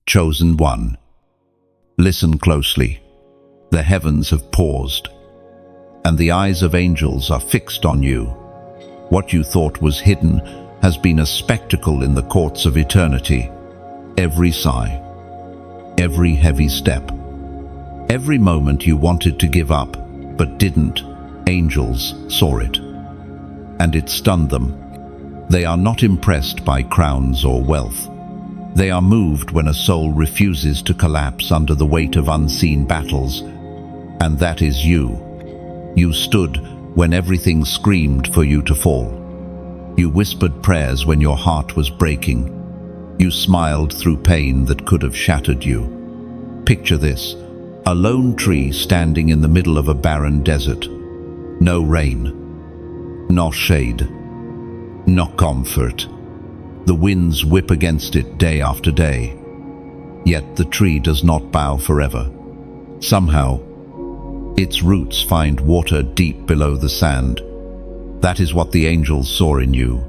Chosen one. Listen closely. The heavens have paused, and the eyes of angels are fixed on you. What you thought was hidden has been a spectacle in the courts of eternity. Every sigh, every heavy step, every moment you wanted to give up, but didn't, angels saw it. And it stunned them. They are not impressed by crowns or wealth. They are moved when a soul refuses to collapse under the weight of unseen battles. And that is you. You stood when everything screamed for you to fall. You whispered prayers when your heart was breaking. You smiled through pain that could have shattered you. Picture this: a lone tree standing in the middle of a barren desert. No rain, no shade, no comfort. The winds whip against it day after day. Yet the tree does not bow forever. Somehow, its roots find water deep below the sand. That is what the angels saw in you.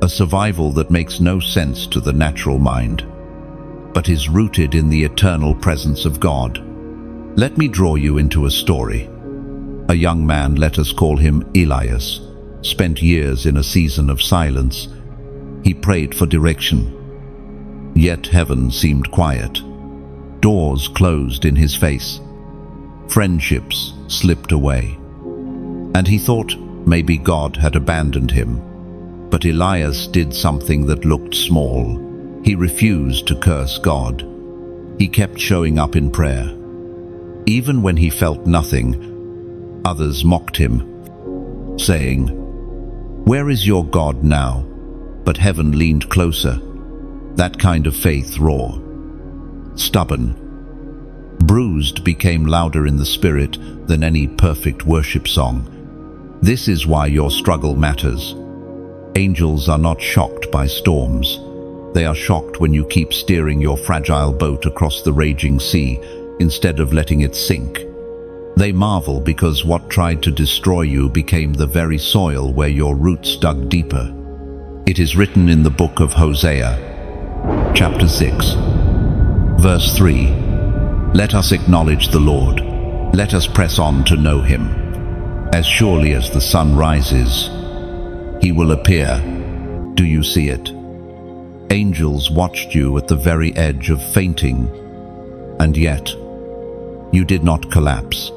A survival that makes no sense to the natural mind, but is rooted in the eternal presence of God. Let me draw you into a story. A young man, let us call him Elias, spent years in a season of silence. He prayed for direction. Yet heaven seemed quiet. Doors closed in his face. Friendships slipped away. And he thought maybe God had abandoned him. But Elias did something that looked small. He refused to curse God. He kept showing up in prayer. Even when he felt nothing, others mocked him, saying, "Where is your God now?" But heaven leaned closer. That kind of faith, raw, stubborn, bruised, became louder in the spirit than any perfect worship song. This is why your struggle matters. Angels are not shocked by storms. They are shocked when you keep steering your fragile boat across the raging sea instead of letting it sink. They marvel because what tried to destroy you became the very soil where your roots dug deeper. It is written in the book of Hosea, chapter 6, verse 3, "Let us acknowledge the Lord. Let us press on to know him. As surely as the sun rises, he will appear." Do you see it? Angels watched you at the very edge of fainting, and yet you did not collapse.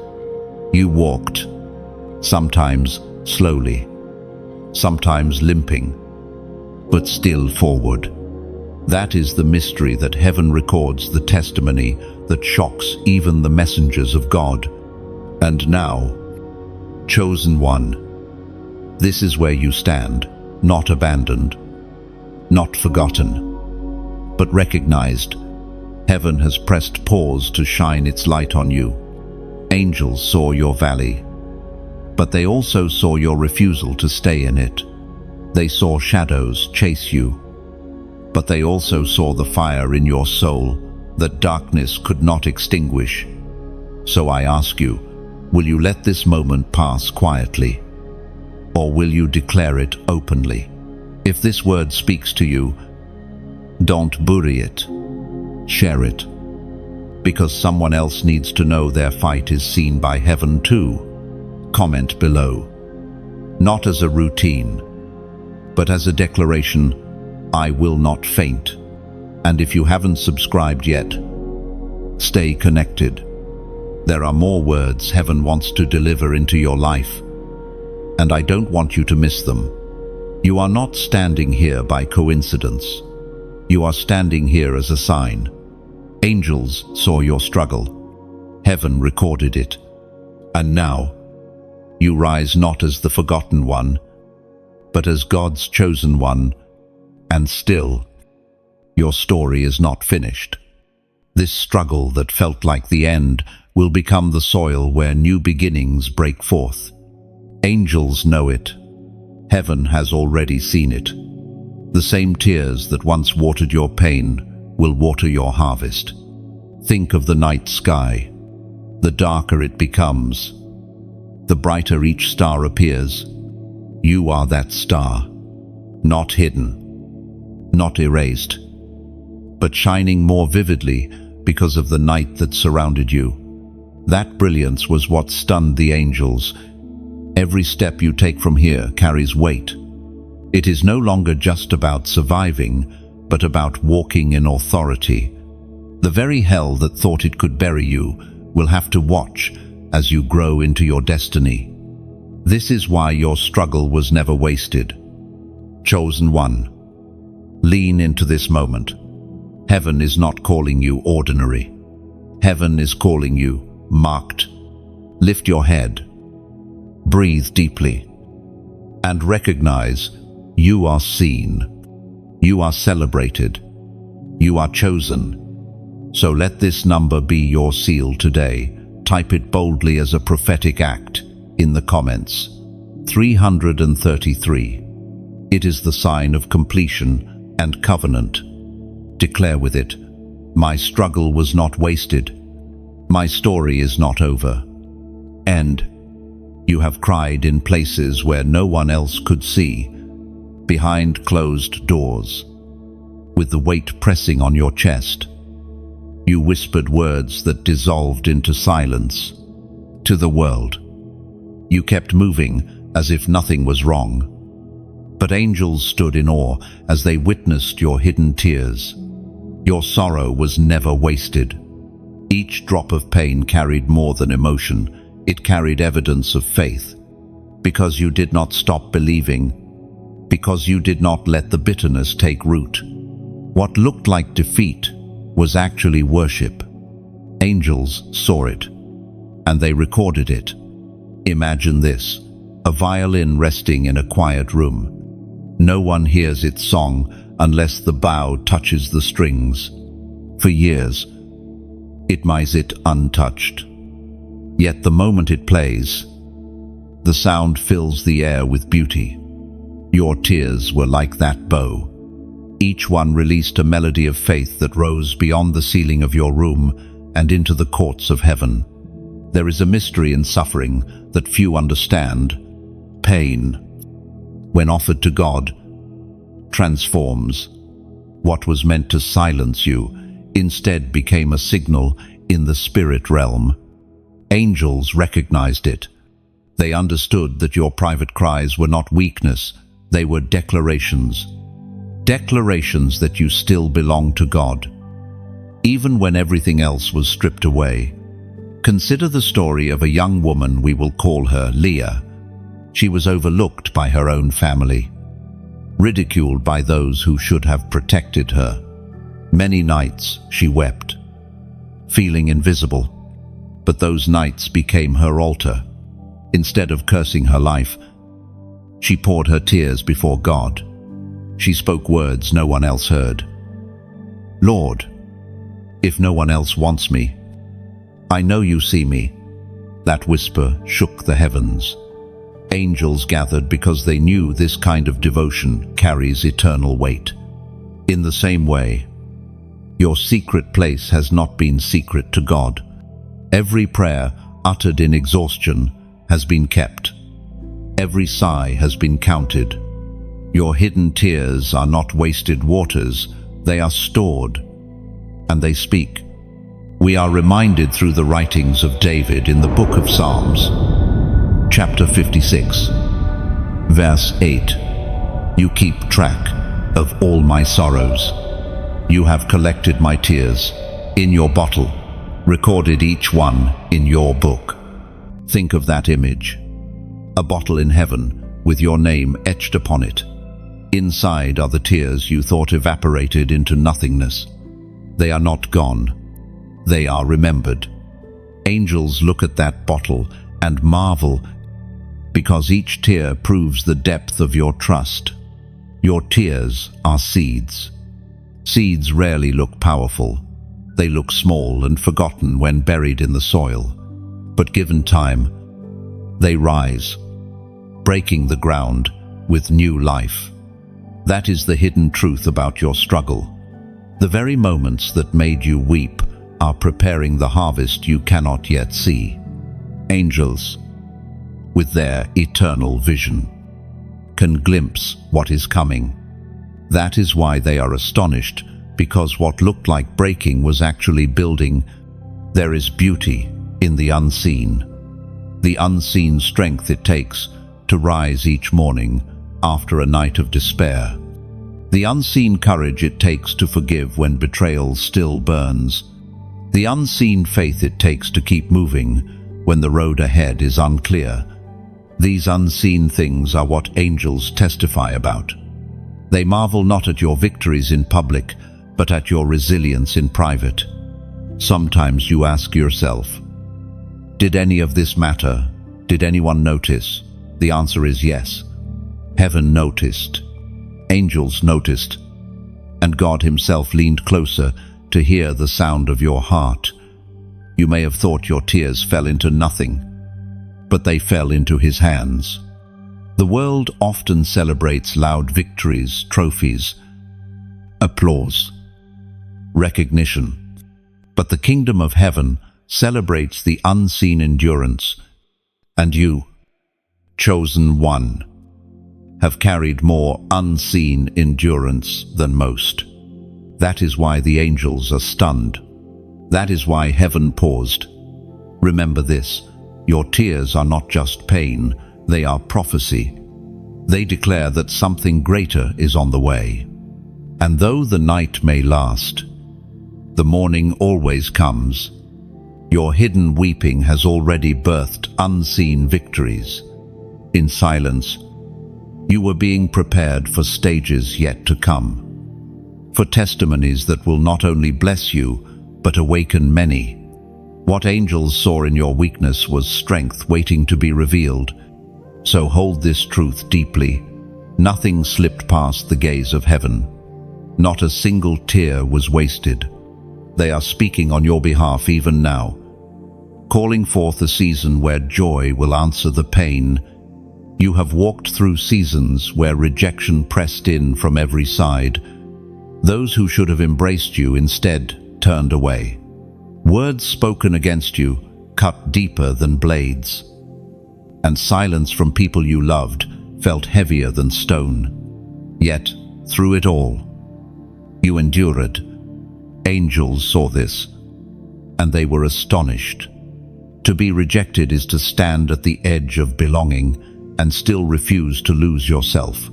You walked, sometimes slowly, sometimes limping, but still forward. That is the mystery that heaven records, the testimony that shocks even the messengers of God. And now, chosen one, this is where you stand, not abandoned, not forgotten, but recognized. Heaven has pressed pause to shine its light on you. Angels saw your valley, but they also saw your refusal to stay in it. They saw shadows chase you, but they also saw the fire in your soul that darkness could not extinguish. So I ask you, will you let this moment pass quietly, or will you declare it openly? If this word speaks to you, don't bury it. Share it, because someone else needs to know their fight is seen by heaven too. Comment below. Not as a routine, but as a declaration, I will not faint. And if you haven't subscribed yet, stay connected. There are more words heaven wants to deliver into your life, and I don't want you to miss them. You are not standing here by coincidence. You are standing here as a sign. Angels saw your struggle. Heaven recorded it. And now, you rise not as the forgotten one, but as God's chosen one. And still, your story is not finished. This struggle that felt like the end will become the soil where new beginnings break forth. Angels know it. Heaven has already seen it. The same tears that once watered your pain will water your harvest. Think of the night sky. The darker it becomes, the brighter each star appears. You are that star, not hidden, not erased, but shining more vividly because of the night that surrounded you. That brilliance was what stunned the angels. Every step you take from here carries weight. It is no longer just about surviving, but about walking in authority. The very hell that thought it could bury you will have to watch as you grow into your destiny. This is why your struggle was never wasted. Chosen one, lean into this moment. Heaven is not calling you ordinary. Heaven is calling you marked. Lift your head, breathe deeply, and recognize you are seen. You are celebrated. You are chosen. So let this number be your seal today. Type it boldly as a prophetic act in the comments. 333. It is the sign of completion and covenant. Declare with it, my struggle was not wasted. My story is not over. And you have cried in places where no one else could see, behind closed doors, with the weight pressing on your chest. You whispered words that dissolved into silence. To the world, you kept moving as if nothing was wrong. But angels stood in awe as they witnessed your hidden tears. Your sorrow was never wasted. Each drop of pain carried more than emotion. It carried evidence of faith. Because you did not stop believing. Because you did not let the bitterness take root. What looked like defeat was actually worship. Angels saw it, and they recorded it. Imagine this, a violin resting in a quiet room. No one hears its song unless the bow touches the strings. For years, it might sit untouched. Yet the moment it plays, the sound fills the air with beauty. Your tears were like that bow. Each one released a melody of faith that rose beyond the ceiling of your room and into the courts of heaven. There is a mystery in suffering that few understand. Pain, when offered to God, transforms. What was meant to silence you instead became a signal in the spirit realm. Angels recognized it. They understood that your private cries were not weakness, they were declarations. Declarations that you still belong to God, even when everything else was stripped away. Consider the story of a young woman, we will call her Leah. She was overlooked by her own family, ridiculed by those who should have protected her. Many nights she wept, feeling invisible, but those nights became her altar. Instead of cursing her life, she poured her tears before God. She spoke words no one else heard. Lord, if no one else wants me, I know you see me. That whisper shook the heavens. Angels gathered because they knew this kind of devotion carries eternal weight. In the same way, your secret place has not been secret to God. Every prayer uttered in exhaustion has been kept. Every sigh has been counted. Your hidden tears are not wasted waters, they are stored, and they speak. We are reminded through the writings of David in the book of Psalms, chapter 56, verse 8. You keep track of all my sorrows. You have collected my tears in your bottle, recorded each one in your book. Think of that image. A bottle in heaven with your name etched upon it. Inside are the tears you thought evaporated into nothingness. They are not gone. They are remembered. Angels look at that bottle and marvel because each tear proves the depth of your trust. Your tears are seeds. Seeds rarely look powerful. They look small and forgotten when buried in the soil. But given time, they rise, breaking the ground with new life. That is the hidden truth about your struggle. The very moments that made you weep are preparing the harvest you cannot yet see. Angels, with their eternal vision, can glimpse what is coming. That is why they are astonished because what looked like breaking was actually building. There is beauty in the unseen strength it takes to rise each morning after a night of despair, the unseen courage it takes to forgive when betrayal still burns, the unseen faith it takes to keep moving when the road ahead is unclear. These unseen things are what angels testify about. They marvel not at your victories in public, but at your resilience in private. Sometimes you ask yourself, did any of this matter? Did anyone notice? The answer is yes. Heaven noticed. Angels noticed. And God himself leaned closer to hear the sound of your heart. You may have thought your tears fell into nothing, but they fell into his hands. The world often celebrates loud victories, trophies, applause, recognition. But the kingdom of heaven celebrates the unseen endurance. And you, chosen one, have carried more unseen endurance than most. That is why the angels are stunned. That is why heaven paused. Remember this, your tears are not just pain, they are prophecy. They declare that something greater is on the way. And though the night may last, the morning always comes. Your hidden weeping has already birthed unseen victories. In silence, you were being prepared for stages yet to come, for testimonies that will not only bless you, but awaken many. What angels saw in your weakness was strength waiting to be revealed. So hold this truth deeply. Nothing slipped past the gaze of heaven. Not a single tear was wasted. They are speaking on your behalf even now, calling forth a season where joy will answer the pain. You have walked through seasons where rejection pressed in from every side. Those who should have embraced you instead turned away. Words spoken against you cut deeper than blades. And silence from people you loved felt heavier than stone. Yet, through it all, you endured. Angels saw this, and they were astonished. To be rejected is to stand at the edge of belonging and still refuse to lose yourself.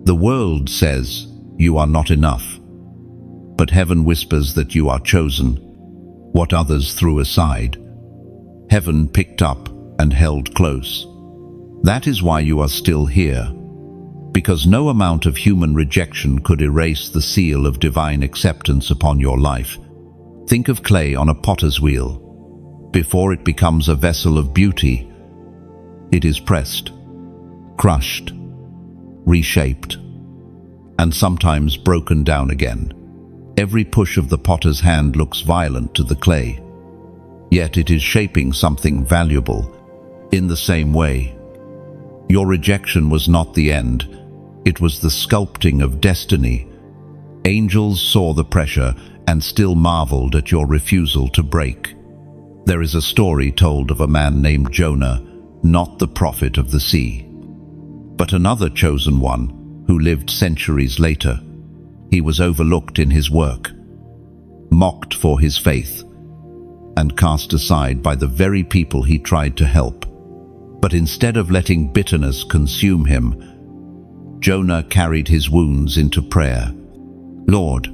The world says you are not enough, but heaven whispers that you are chosen. What others threw aside, heaven picked up and held close. That is why you are still here, because no amount of human rejection could erase the seal of divine acceptance upon your life. Think of clay on a potter's wheel. Before it becomes a vessel of beauty, it is pressed, crushed, reshaped, and sometimes broken down again. Every push of the potter's hand looks violent to the clay, yet it is shaping something valuable. In the same way, your rejection was not the end, it was the sculpting of destiny. Angels saw the pressure and still marveled at your refusal to break. There is a story told of a man named Jonah, not the prophet of the sea, but another chosen one who lived centuries later. He was overlooked in his work, mocked for his faith, and cast aside by the very people he tried to help. But instead of letting bitterness consume him, Jonah carried his wounds into prayer. Lord,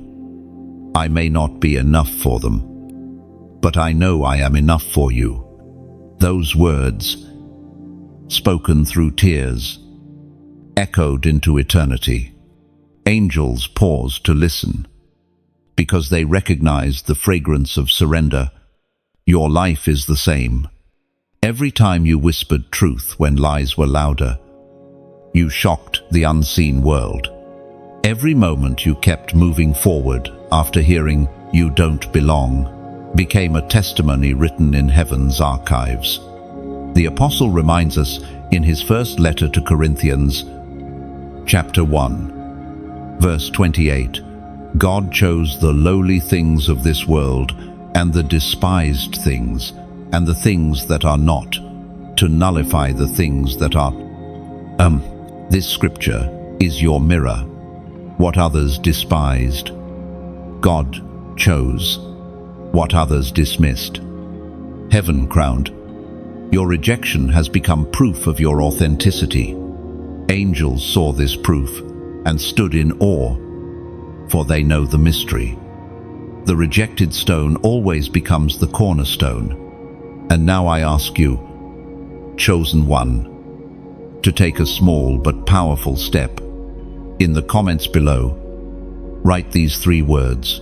I may not be enough for them, but I know I am enough for you. Those words, spoken through tears, echoed into eternity. Angels paused to listen, because they recognized the fragrance of surrender. Your life is the same. Every time you whispered truth when lies were louder, you shocked the unseen world. Every moment you kept moving forward after hearing "you don't belong" became a testimony written in heaven's archives. The apostle reminds us in his first letter to Corinthians, chapter 1, verse 28, God chose the lowly things of this world and the despised things and the things that are not, to nullify the things that are. This scripture is your mirror. What others despised, God chose what others dismissed. Heaven crowned. Your rejection has become proof of your authenticity. Angels saw this proof and stood in awe, for they know the mystery. The rejected stone always becomes the cornerstone. And now I ask you, chosen one, to take a small but powerful step. In the comments below, write these 3 words: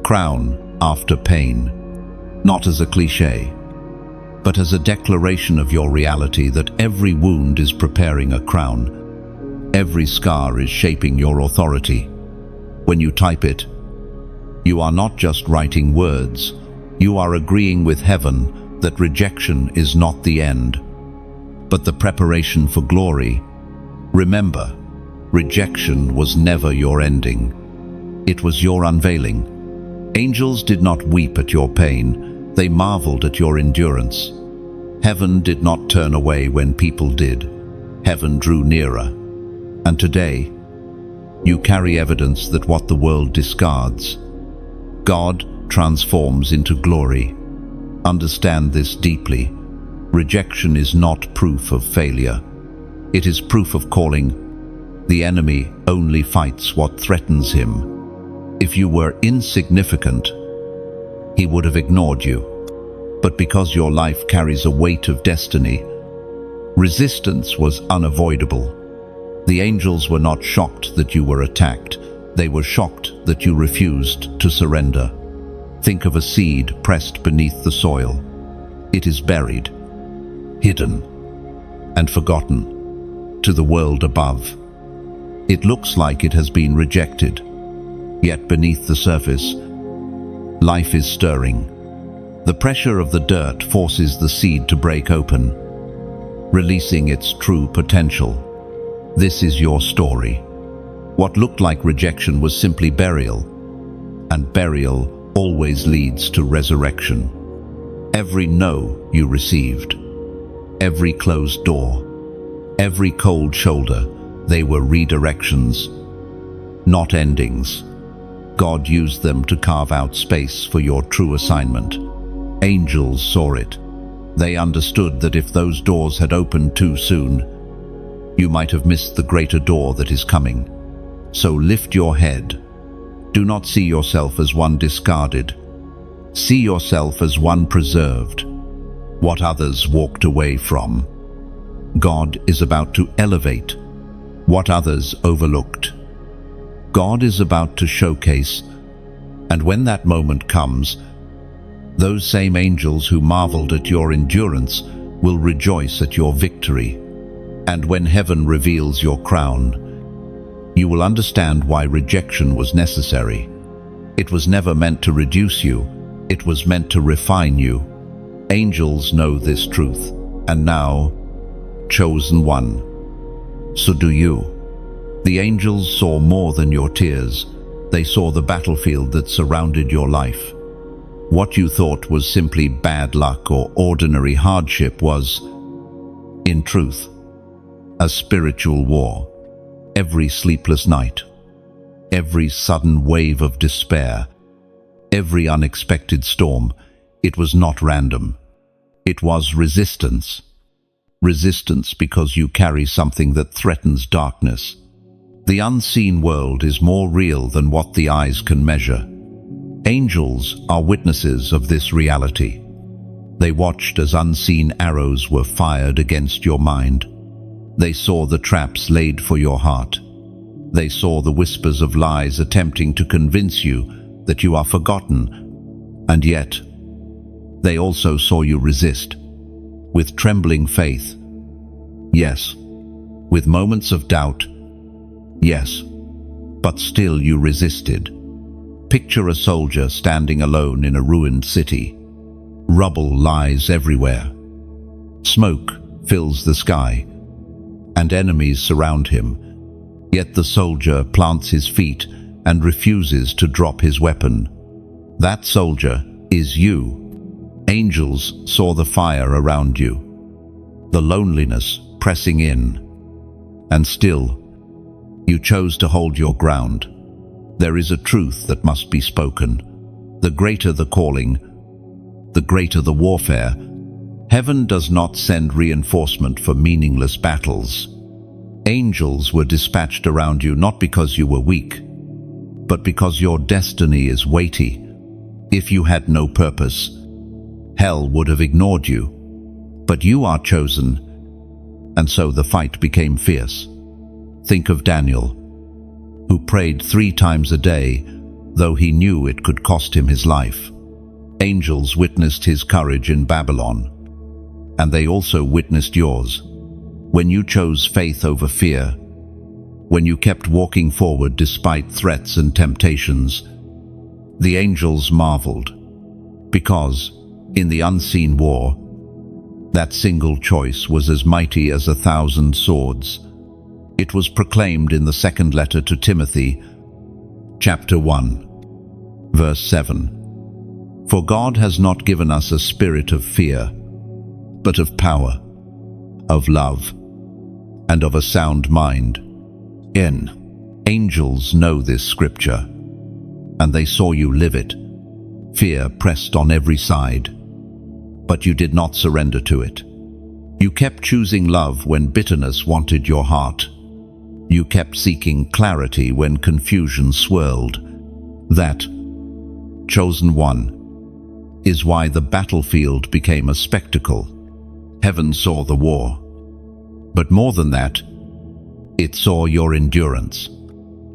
crown after pain, not as a cliché, but as a declaration of your reality that every wound is preparing a crown. Every scar is shaping your authority. When you type it, you are not just writing words, you are agreeing with heaven that rejection is not the end, but the preparation for glory. Remember, rejection was never your ending. It was your unveiling. Angels did not weep at your pain, they marveled at your endurance. Heaven did not turn away when people did. Heaven drew nearer. And today, you carry evidence that what the world discards, God transforms into glory. Understand this deeply. Rejection is not proof of failure. It is proof of calling. The enemy only fights what threatens him. If you were insignificant, he would have ignored you. But because your life carries a weight of destiny, resistance was unavoidable. The angels were not shocked that you were attacked. They were shocked that you refused to surrender. Think of a seed pressed beneath the soil. It is buried, hidden, and forgotten to the world above. It looks like it has been rejected, yet beneath the surface, life is stirring. The pressure of the dirt forces the seed to break open, releasing its true potential. This is your story. What looked like rejection was simply burial, and burial always leads to resurrection. Every no you received, every closed door, every cold shoulder, they were redirections, not endings. God used them to carve out space for your true assignment. Angels saw it. They understood that if those doors had opened too soon, you might have missed the greater door that is coming. So lift your head. Do not see yourself as one discarded. See yourself as one preserved. What others walked away from, God is about to elevate. What others overlooked, God is about to showcase. And when that moment comes, those same angels who marveled at your endurance will rejoice at your victory. And when heaven reveals your crown, you will understand why rejection was necessary. It was never meant to reduce you, it was meant to refine you. Angels know this truth, and now, chosen one, so do you. The angels saw more than your tears. They saw the battlefield that surrounded your life. What you thought was simply bad luck or ordinary hardship was, in truth, a spiritual war. Every sleepless night, every sudden wave of despair, every unexpected storm, it was not random. It was resistance. Resistance because you carry something that threatens darkness. The unseen world is more real than what the eyes can measure. Angels are witnesses of this reality. They watched as unseen arrows were fired against your mind. They saw the traps laid for your heart. They saw the whispers of lies attempting to convince you that you are forgotten. And yet, they also saw you resist, with trembling faith. Yes, with moments of doubt. Yes, but still you resisted. Picture a soldier standing alone in a ruined city. Rubble lies everywhere. Smoke fills the sky, and enemies surround him. Yet the soldier plants his feet and refuses to drop his weapon. That soldier is you. Angels saw the fire around you, the loneliness pressing in, and still, you chose to hold your ground. There is a truth that must be spoken. The greater the calling, the greater the warfare. Heaven does not send reinforcement for meaningless battles. Angels were dispatched around you not because you were weak, but because your destiny is weighty. If you had no purpose, hell would have ignored you. But you are chosen, and so the fight became fierce. Think of Daniel, who prayed 3 times a day, though he knew it could cost him his life. Angels witnessed his courage in Babylon, and they also witnessed yours. When you chose faith over fear, when you kept walking forward despite threats and temptations, the angels marveled, because, in the unseen war, that single choice was as mighty as 1,000 swords. It was proclaimed in the second letter to Timothy, chapter 1, verse 7. For God has not given us a spirit of fear, but of power, of love, and of a sound mind. Angels know this scripture, and they saw you live it. Fear pressed on every side, but you did not surrender to it. You kept choosing love when bitterness wanted your heart. You kept seeking clarity when confusion swirled. That, chosen one, is why the battlefield became a spectacle. Heaven saw the war. But more than that, it saw your endurance.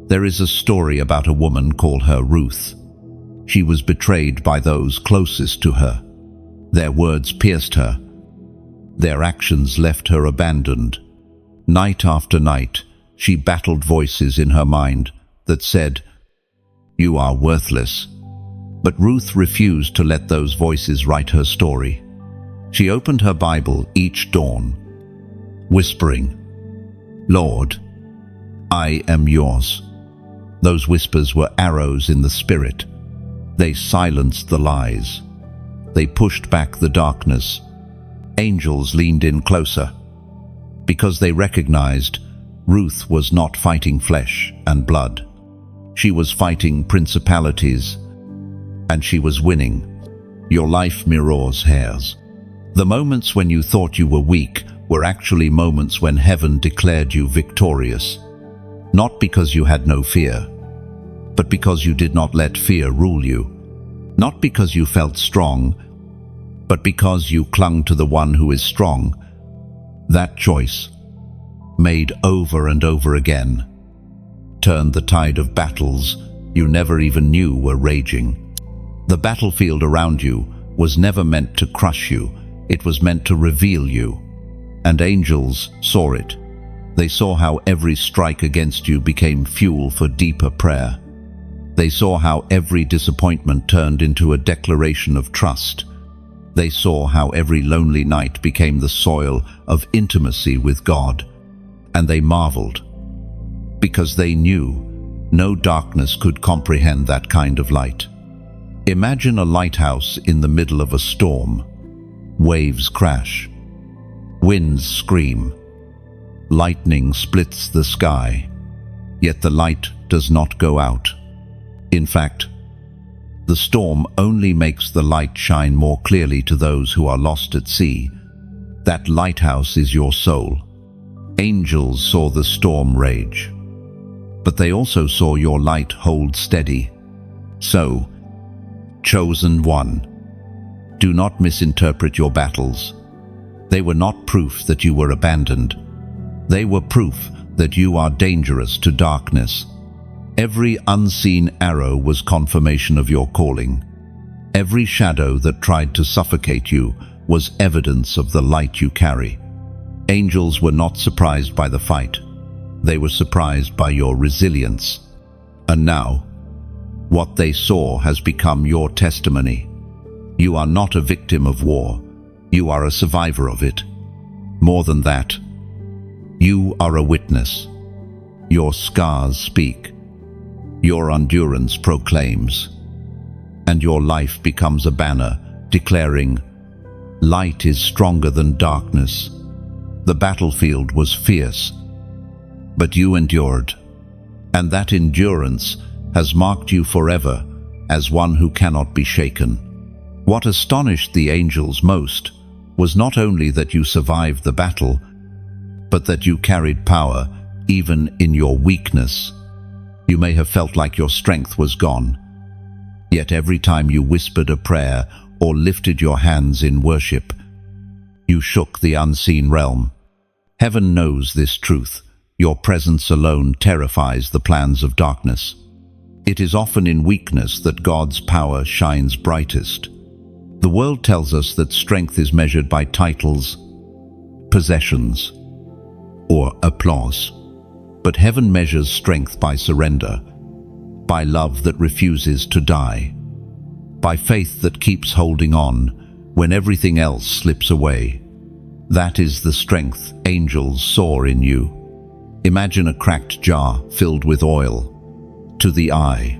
There is a story about a woman, call her Ruth. She was betrayed by those closest to her. Their words pierced her. Their actions left her abandoned. Night after night, she battled voices in her mind that said, "You are worthless." But Ruth refused to let those voices write her story. She opened her Bible each dawn, whispering, "Lord, I am yours." Those whispers were arrows in the spirit. They silenced the lies. They pushed back the darkness. Angels leaned in closer, because they recognized Ruth was not fighting flesh and blood. She was fighting principalities, and she was winning. Your life mirrors hers. The moments when you thought you were weak were actually moments when heaven declared you victorious. Not because you had no fear, but because you did not let fear rule you. Not because you felt strong, but because you clung to the one who is strong. That choice, made over and over again, turned the tide of battles you never even knew were raging. The battlefield around you was never meant to crush you, it was meant to reveal you. And angels saw it. They saw how every strike against you became fuel for deeper prayer. They saw how every disappointment turned into a declaration of trust. They saw how every lonely night became the soil of intimacy with God. And they marveled, because they knew no darkness could comprehend that kind of light. Imagine a lighthouse in the middle of a storm. Waves crash. Winds scream. Lightning splits the sky. Yet the light does not go out. In fact, the storm only makes the light shine more clearly to those who are lost at sea. That lighthouse is your soul. Angels saw the storm rage, but they also saw your light hold steady. So, chosen one, do not misinterpret your battles. They were not proof that you were abandoned. They were proof that you are dangerous to darkness. Every unseen arrow was confirmation of your calling. Every shadow that tried to suffocate you was evidence of the light you carry. Angels were not surprised by the fight. They were surprised by your resilience. And now, what they saw has become your testimony. You are not a victim of war. You are a survivor of it. More than that, you are a witness. Your scars speak. Your endurance proclaims. And your life becomes a banner declaring, light is stronger than darkness. The battlefield was fierce, but you endured. And that endurance has marked you forever as one who cannot be shaken. What astonished the angels most was not only that you survived the battle, but that you carried power even in your weakness. You may have felt like your strength was gone, yet every time you whispered a prayer or lifted your hands in worship, you shook the unseen realm. Heaven knows this truth. Your presence alone terrifies the plans of darkness. It is often in weakness that God's power shines brightest. The world tells us that strength is measured by titles, possessions, or applause. But heaven measures strength by surrender, by love that refuses to die, by faith that keeps holding on when everything else slips away. That is the strength angels saw in you. Imagine a cracked jar filled with oil. To the eye,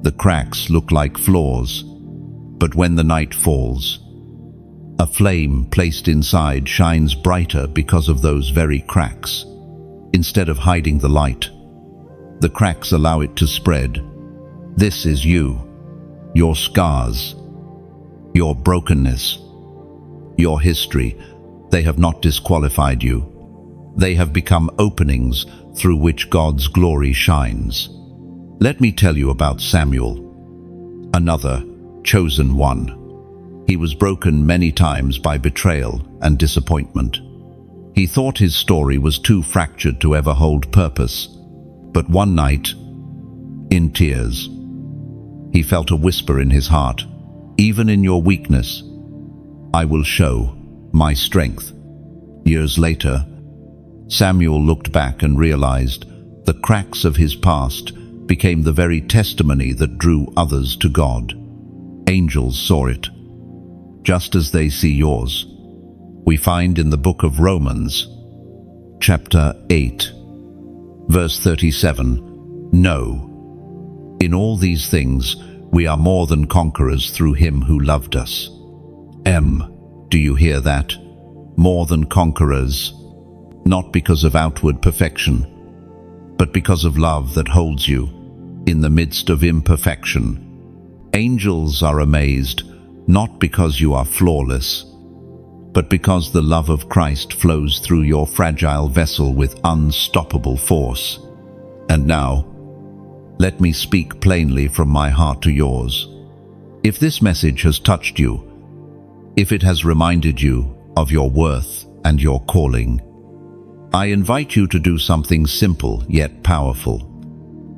the cracks look like flaws, but when the night falls, a flame placed inside shines brighter because of those very cracks. Instead of hiding the light, the cracks allow it to spread. This is you, your scars, your brokenness, your history. They have not disqualified you. They have become openings through which God's glory shines. Let me tell you about Samuel, another chosen one. He was broken many times by betrayal and disappointment. He thought his story was too fractured to ever hold purpose. But one night, in tears, he felt a whisper in his heart, "Even in your weakness, I will show my strength." Years later, Samuel looked back and realized the cracks of his past became the very testimony that drew others to God. Angels saw it, just as they see yours. We find in the book of Romans, chapter 8, verse 37, "No, in all these things we are more than conquerors through him who loved us." Do you hear that? More than conquerors, not because of outward perfection, but because of love that holds you in the midst of imperfection. Angels are amazed, not because you are flawless, but because the love of Christ flows through your fragile vessel with unstoppable force. And now, let me speak plainly from my heart to yours. If this message has touched you, if it has reminded you of your worth and your calling, I invite you to do something simple yet powerful.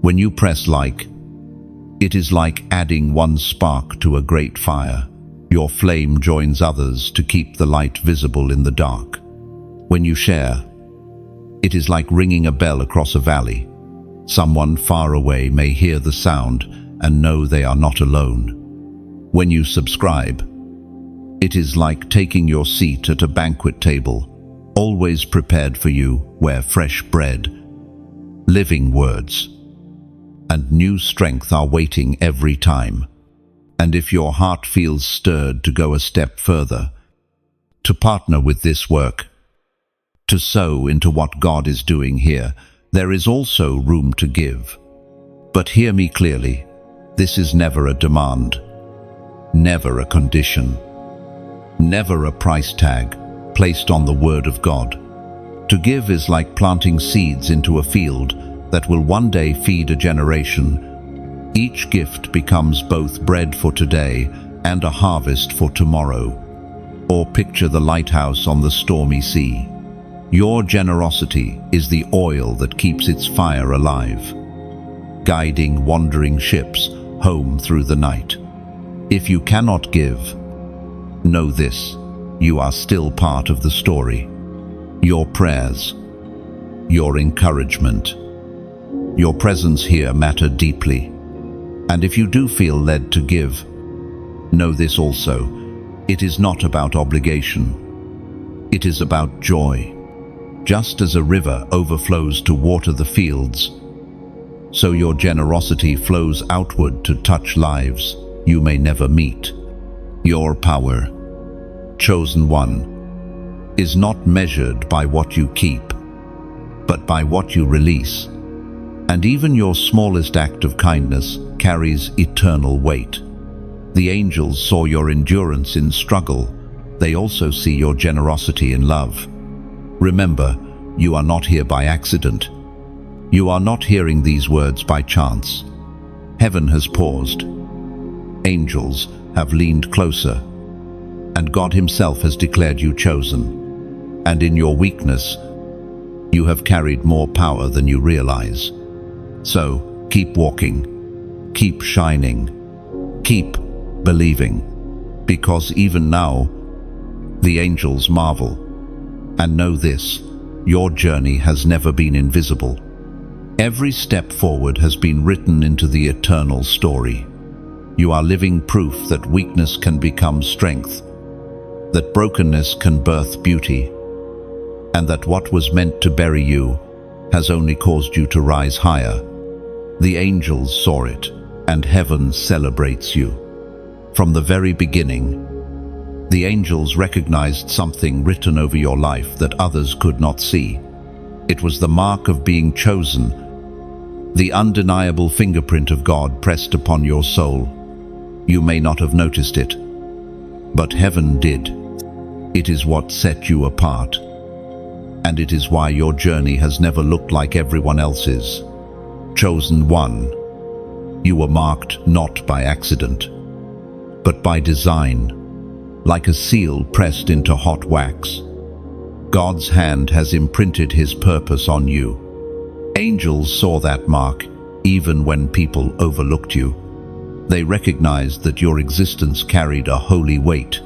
When you press like, it is like adding one spark to a great fire. Your flame joins others to keep the light visible in the dark. When you share, it is like ringing a bell across a valley. Someone far away may hear the sound and know they are not alone. When you subscribe, it is like taking your seat at a banquet table, always prepared for you, where fresh bread, living words, and new strength are waiting every time. And if your heart feels stirred to go a step further, to partner with this work, to sow into what God is doing here, there is also room to give. But hear me clearly, this is never a demand, never a condition, never a price tag placed on the Word of God. To give is like planting seeds into a field that will one day feed a generation. Each gift becomes both bread for today and a harvest for tomorrow. Or picture the lighthouse on the stormy sea. Your generosity is the oil that keeps its fire alive, guiding wandering ships home through the night. If you cannot give, know this: you are still part of the story. Your prayers, your encouragement, your presence here matter deeply. And if you do feel led to give, know this also: it is not about obligation. It is about joy. Just as a river overflows to water the fields, so your generosity flows outward to touch lives you may never meet. Your power, chosen one, is not measured by what you keep, but by what you release. And even your smallest act of kindness carries eternal weight. The angels saw your endurance in struggle. They also see your generosity in love. Remember, you are not here by accident. You are not hearing these words by chance. Heaven has paused. Angels have leaned closer. And God Himself has declared you chosen. And in your weakness, you have carried more power than you realize. So, keep walking, keep shining, keep believing, because even now, the angels marvel. And know this, your journey has never been invisible. Every step forward has been written into the eternal story. You are living proof that weakness can become strength, that brokenness can birth beauty, and that what was meant to bury you has only caused you to rise higher. The angels saw it, and heaven celebrates you. From the very beginning, the angels recognized something written over your life that others could not see. It was the mark of being chosen, the undeniable fingerprint of God pressed upon your soul. You may not have noticed it, but heaven did. It is what set you apart, and it is why your journey has never looked like everyone else's. Chosen one, you were marked not by accident, but by design, like a seal pressed into hot wax. God's hand has imprinted His purpose on you. Angels saw that mark even when people overlooked you. They recognized that your existence carried a holy weight.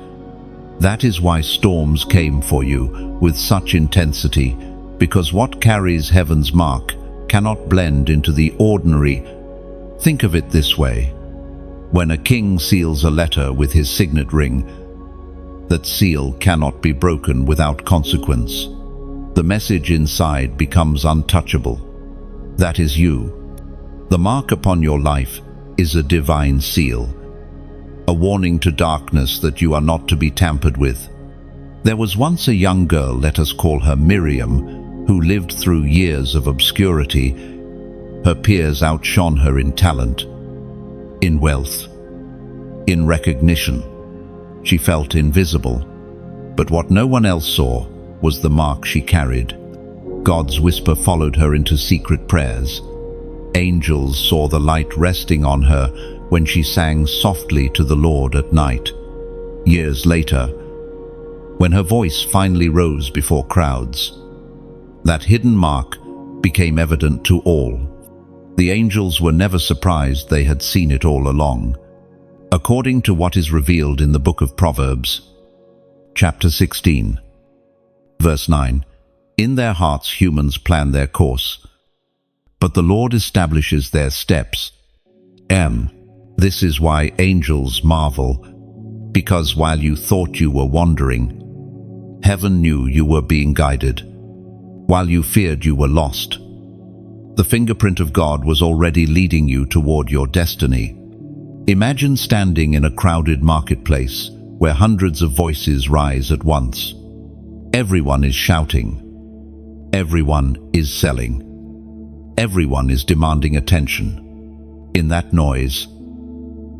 That is why storms came for you with such intensity, because what carries heaven's mark cannot blend into the ordinary. Think of it this way. When a king seals a letter with his signet ring, that seal cannot be broken without consequence. The message inside becomes untouchable. That is you. The mark upon your life is a divine seal, a warning to darkness that you are not to be tampered with. There was once a young girl, let us call her Miriam, who lived through years of obscurity. Her peers outshone her in talent, in wealth, in recognition. She felt invisible, but what no one else saw was the mark she carried. God's whisper followed her into secret prayers. Angels saw the light resting on her when she sang softly to the Lord at night. Years later, when her voice finally rose before crowds, that hidden mark became evident to all. The angels were never surprised, they had seen it all along. According to what is revealed in the book of Proverbs, chapter 16, verse 9, in their hearts humans plan their course, but the Lord establishes their steps. This is why angels marvel, because while you thought you were wandering, heaven knew you were being guided. While you feared you were lost, the fingerprint of God was already leading you toward your destiny. Imagine standing in a crowded marketplace where hundreds of voices rise at once. Everyone is shouting. Everyone is selling. Everyone is demanding attention. In that noise,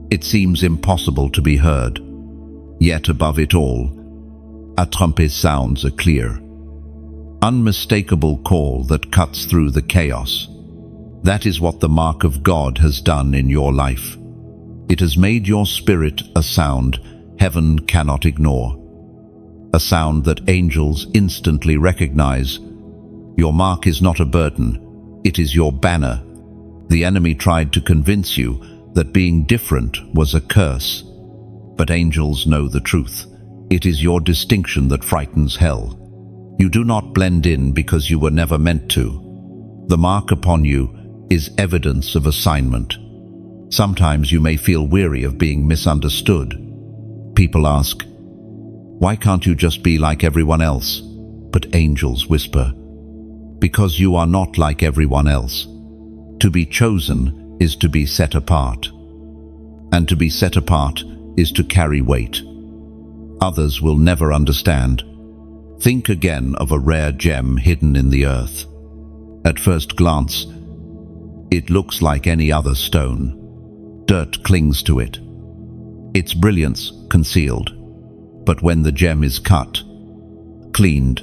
it seems impossible to be heard. Yet above it all, a trumpet sounds a clear, unmistakable call that cuts through the chaos. That is what the mark of God has done in your life. It has made your spirit a sound heaven cannot ignore, a sound that angels instantly recognize. Your mark is not a burden, it is your banner. The enemy tried to convince you that being different was a curse, but angels know the truth. It is your distinction that frightens hell. You do not blend in because you were never meant to. The mark upon you is evidence of assignment. Sometimes you may feel weary of being misunderstood. People ask, why can't you just be like everyone else? But angels whisper, because you are not like everyone else. To be chosen is to be set apart. And to be set apart is to carry weight. Others will never understand. Think again of a rare gem hidden in the earth. At first glance, It looks like any other stone. Dirt clings to it, its brilliance concealed. But when the gem is cut, cleaned,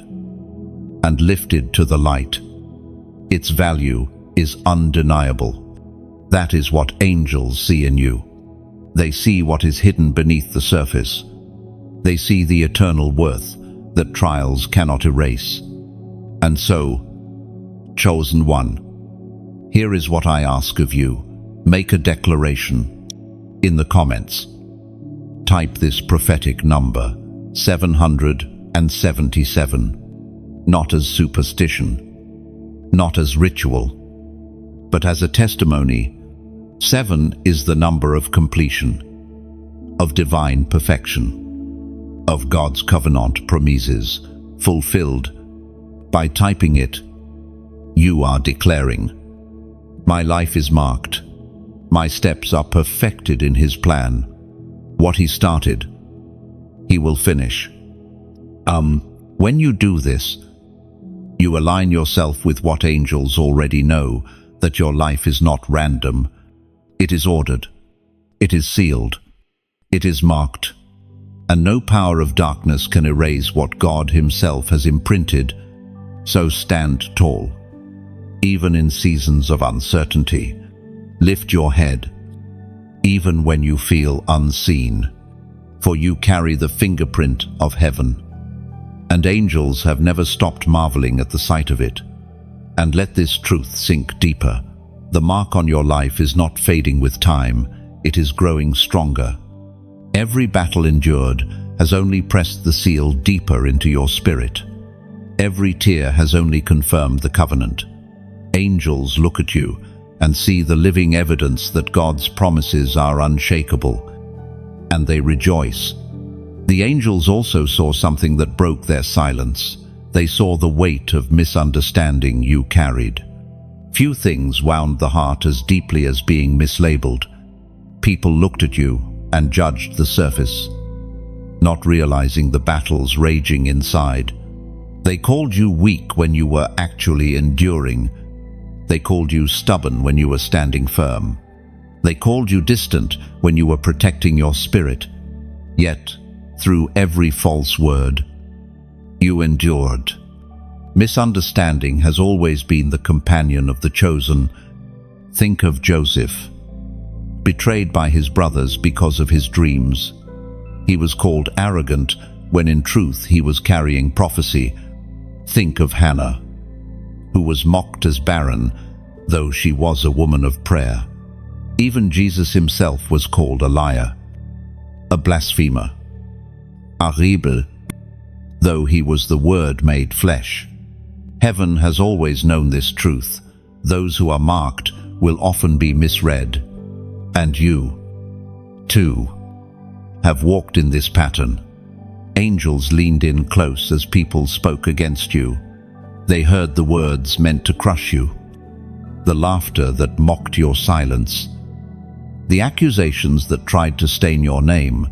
and lifted to the light, its value is undeniable. That is what angels see in you. They see what is hidden beneath the surface. They see the eternal worth that trials cannot erase. And so, chosen one, here is what I ask of you. Make a declaration in the comments. Type this prophetic number, 777, not as superstition, not as ritual, but as a testimony. 7 is the number of completion, of divine perfection, of God's covenant promises fulfilled. By typing it, you are declaring, my life is marked. My steps are perfected in His plan. What He started, He will finish. When you do this, you align yourself with what angels already know, that your life is not random. It is ordered. It is sealed. It is marked. And no power of darkness can erase what God Himself has imprinted. So stand tall. Even in seasons of uncertainty, lift your head, even when you feel unseen, for you carry the fingerprint of heaven. And angels have never stopped marveling at the sight of it. And let this truth sink deeper. The mark on your life is not fading with time, it is growing stronger. Every battle endured has only pressed the seal deeper into your spirit. Every tear has only confirmed the covenant. Angels look at you and see the living evidence that God's promises are unshakable, and they rejoice. The angels also saw something that broke their silence. They saw the weight of misunderstanding you carried. Few things wound the heart as deeply as being mislabeled. People looked at you and judged the surface, not realizing the battles raging inside. They called you weak when you were actually enduring. They called you stubborn when you were standing firm. They called you distant when you were protecting your spirit. Yet, through every false word, you endured. Misunderstanding has always been the companion of the chosen. Think of Joseph, betrayed by his brothers because of his dreams. He was called arrogant when in truth he was carrying prophecy. Think of Hannah, who was mocked as barren, though she was a woman of prayer. Even Jesus himself was called a liar, a blasphemer, a rebel, though he was the Word made flesh. Heaven has always known this truth. Those who are marked will often be misread. And you, too, have walked in this pattern. Angels leaned in close as people spoke against you. They heard the words meant to crush you, the laughter that mocked your silence, the accusations that tried to stain your name.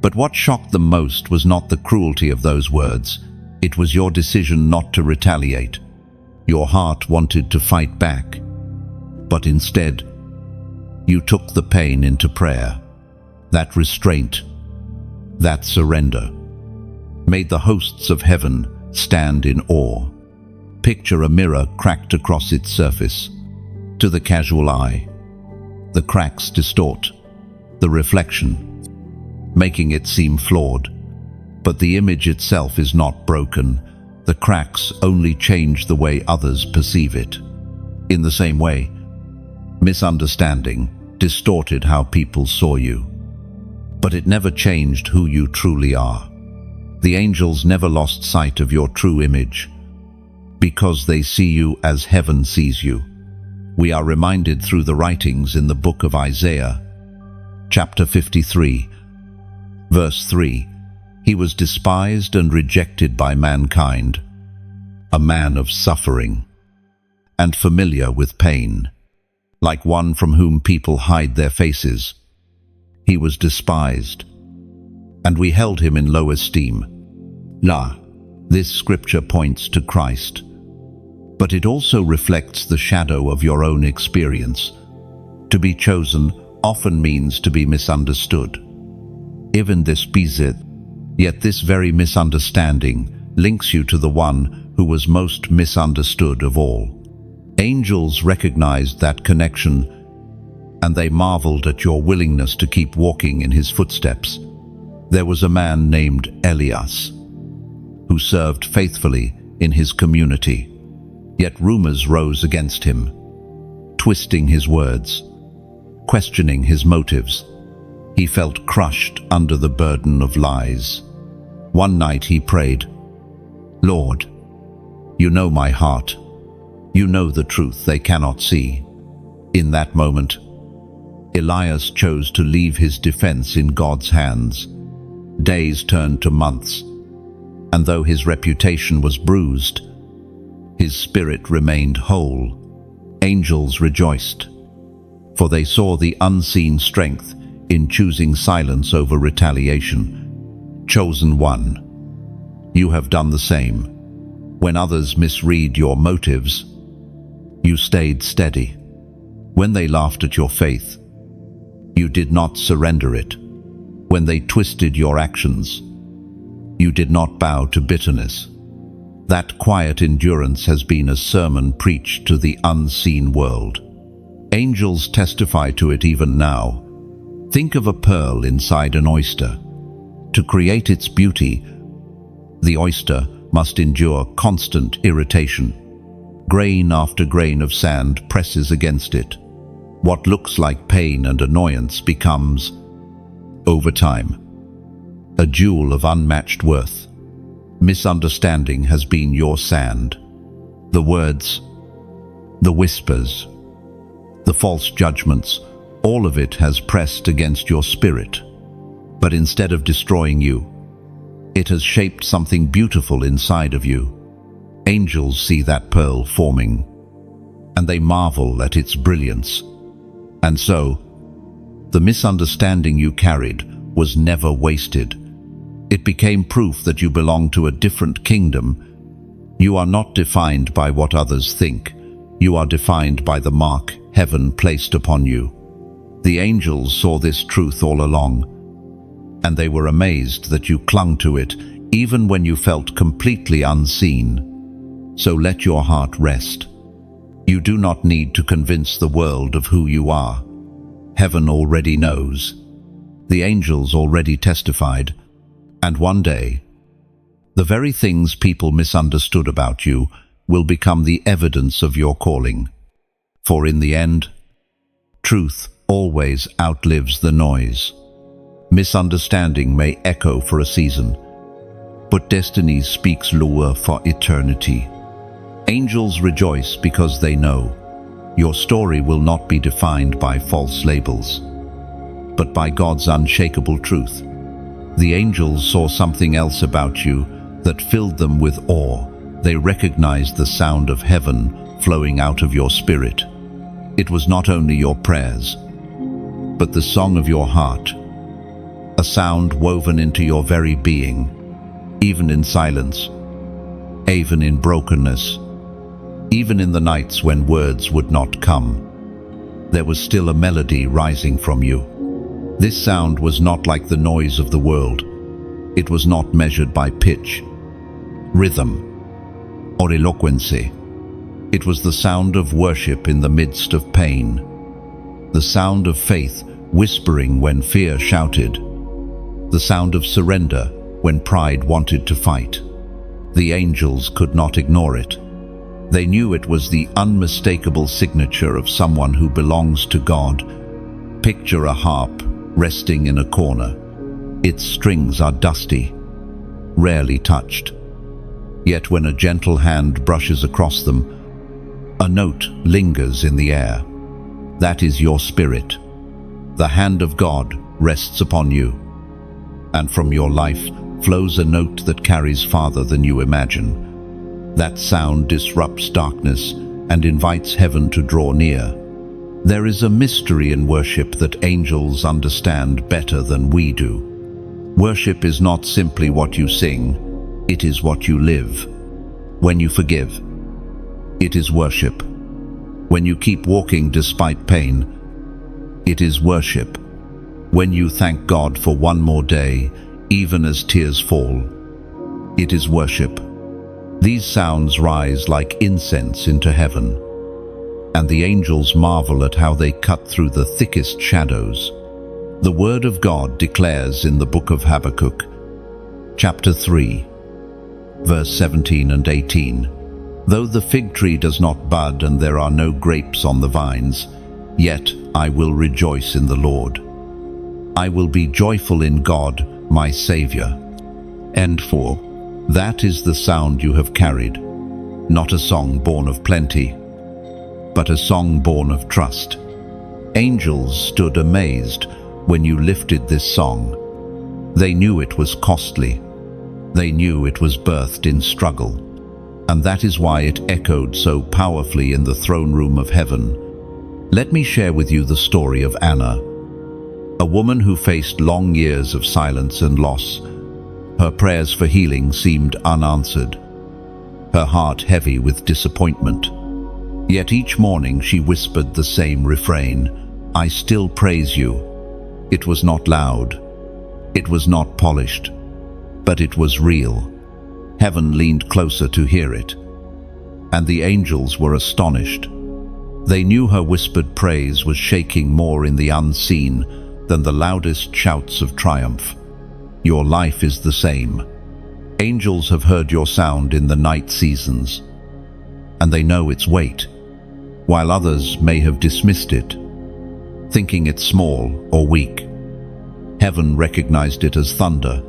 But what shocked them most was not the cruelty of those words. It was your decision not to retaliate. Your heart wanted to fight back, but instead, you took the pain into prayer. That restraint, that surrender, made the hosts of heaven stand in awe. Picture a mirror cracked across its surface. To the casual eye, the cracks distort the reflection, making it seem flawed. But the image itself is not broken. The cracks only change the way others perceive it. In the same way, misunderstanding distorted how people saw you, but it never changed who you truly are. The angels never lost sight of your true image, because they see you as heaven sees you. We are reminded through the writings in the book of Isaiah, chapter 53, verse 3, "He was despised and rejected by mankind, a man of suffering, and familiar with pain, like one from whom people hide their faces. He was despised, and we held him in low esteem." This scripture points to Christ. but it also reflects the shadow of your own experience. To be chosen often means to be misunderstood. Even this bizet, yet this very misunderstanding links you to the one who was most misunderstood of all. Angels recognized that connection, and they marveled at your willingness to keep walking in his footsteps. There was a man named Elias, who served faithfully in his community, yet rumors rose against him, twisting his words, questioning his motives. He felt crushed under the burden of lies. One night he prayed, "Lord, you know my heart. You know the truth they cannot see." In that moment, Elias chose to leave his defense in God's hands. Days turned to months, and though his reputation was bruised, his spirit remained whole. Angels rejoiced, for they saw the unseen strength in choosing silence over retaliation. Chosen one, you have done the same. When others misread your motives, you stayed steady. When they laughed at your faith, you did not surrender it. When they twisted your actions, you did not bow to bitterness. That quiet endurance has been a sermon preached to the unseen world. Angels testify to it even now. Think of a pearl inside an oyster. To create its beauty, the oyster must endure constant irritation. Grain after grain of sand presses against it. What looks like pain and annoyance becomes, over time, a jewel of unmatched worth. Misunderstanding has been your sand. The words, the whispers, the false judgments, all of it has pressed against your spirit. But instead of destroying you, it has shaped something beautiful inside of you. Angels see that pearl forming, and they marvel at its brilliance. And so, the misunderstanding you carried was never wasted. It became proof that you belong to a different kingdom. You are not defined by what others think. You are defined by the mark heaven placed upon you. The angels saw this truth all along, and they were amazed that you clung to it even when you felt completely unseen. So let your heart rest. You do not need to convince the world of who you are. Heaven already knows. The angels already testified. And one day, the very things people misunderstood about you will become the evidence of your calling. For in the end, truth always outlives the noise. Misunderstanding may echo for a season, but destiny speaks louder for eternity. Angels rejoice because they know your story will not be defined by false labels, but by God's unshakable truth. The angels saw something else about you that filled them with awe. They recognized the sound of heaven flowing out of your spirit. It was not only your prayers, but the song of your heart, a sound woven into your very being, even in silence, even in brokenness, even in the nights when words would not come. There was still a melody rising from you. This sound was not like the noise of the world. It was not measured by pitch, rhythm, or eloquency. It was the sound of worship in the midst of pain, the sound of faith whispering when fear shouted, the sound of surrender when pride wanted to fight. The angels could not ignore it. They knew it was the unmistakable signature of someone who belongs to God. Picture a harp resting in a corner. Its strings are dusty, rarely touched. Yet when a gentle hand brushes across them, a note lingers in the air. That is your spirit. The hand of God rests upon you, and from your life flows a note that carries farther than you imagine. That sound disrupts darkness and invites heaven to draw near. There is a mystery in worship that angels understand better than we do. Worship is not simply what you sing, it is what you live. When you forgive, it is worship. When you keep walking despite pain, it is worship. When you thank God for one more day, even as tears fall, it is worship. These sounds rise like incense into heaven, and the angels marvel at how they cut through the thickest shadows. The Word of God declares in the book of Habakkuk, chapter 3, verse 17 and 18, "Though the fig tree does not bud and there are no grapes on the vines, yet I will rejoice in the Lord. I will be joyful in God, my Savior." And for that is the sound you have carried, not a song born of plenty, but a song born of trust. Angels stood amazed when you lifted this song. They knew it was costly. They knew it was birthed in struggle. And that is why it echoed so powerfully in the throne room of heaven. Let me share with you the story of Anna, a woman who faced long years of silence and loss. Her prayers for healing seemed unanswered, her heart heavy with disappointment. Yet each morning she whispered the same refrain, "I still praise you." It was not loud, it was not polished, but it was real. Heaven leaned closer to hear it, and the angels were astonished. They knew her whispered praise was shaking more in the unseen than the loudest shouts of triumph. Your life is the same. Angels have heard your sound in the night seasons, and they know its weight, while others may have dismissed it, thinking it small or weak. Heaven recognized it as thunder,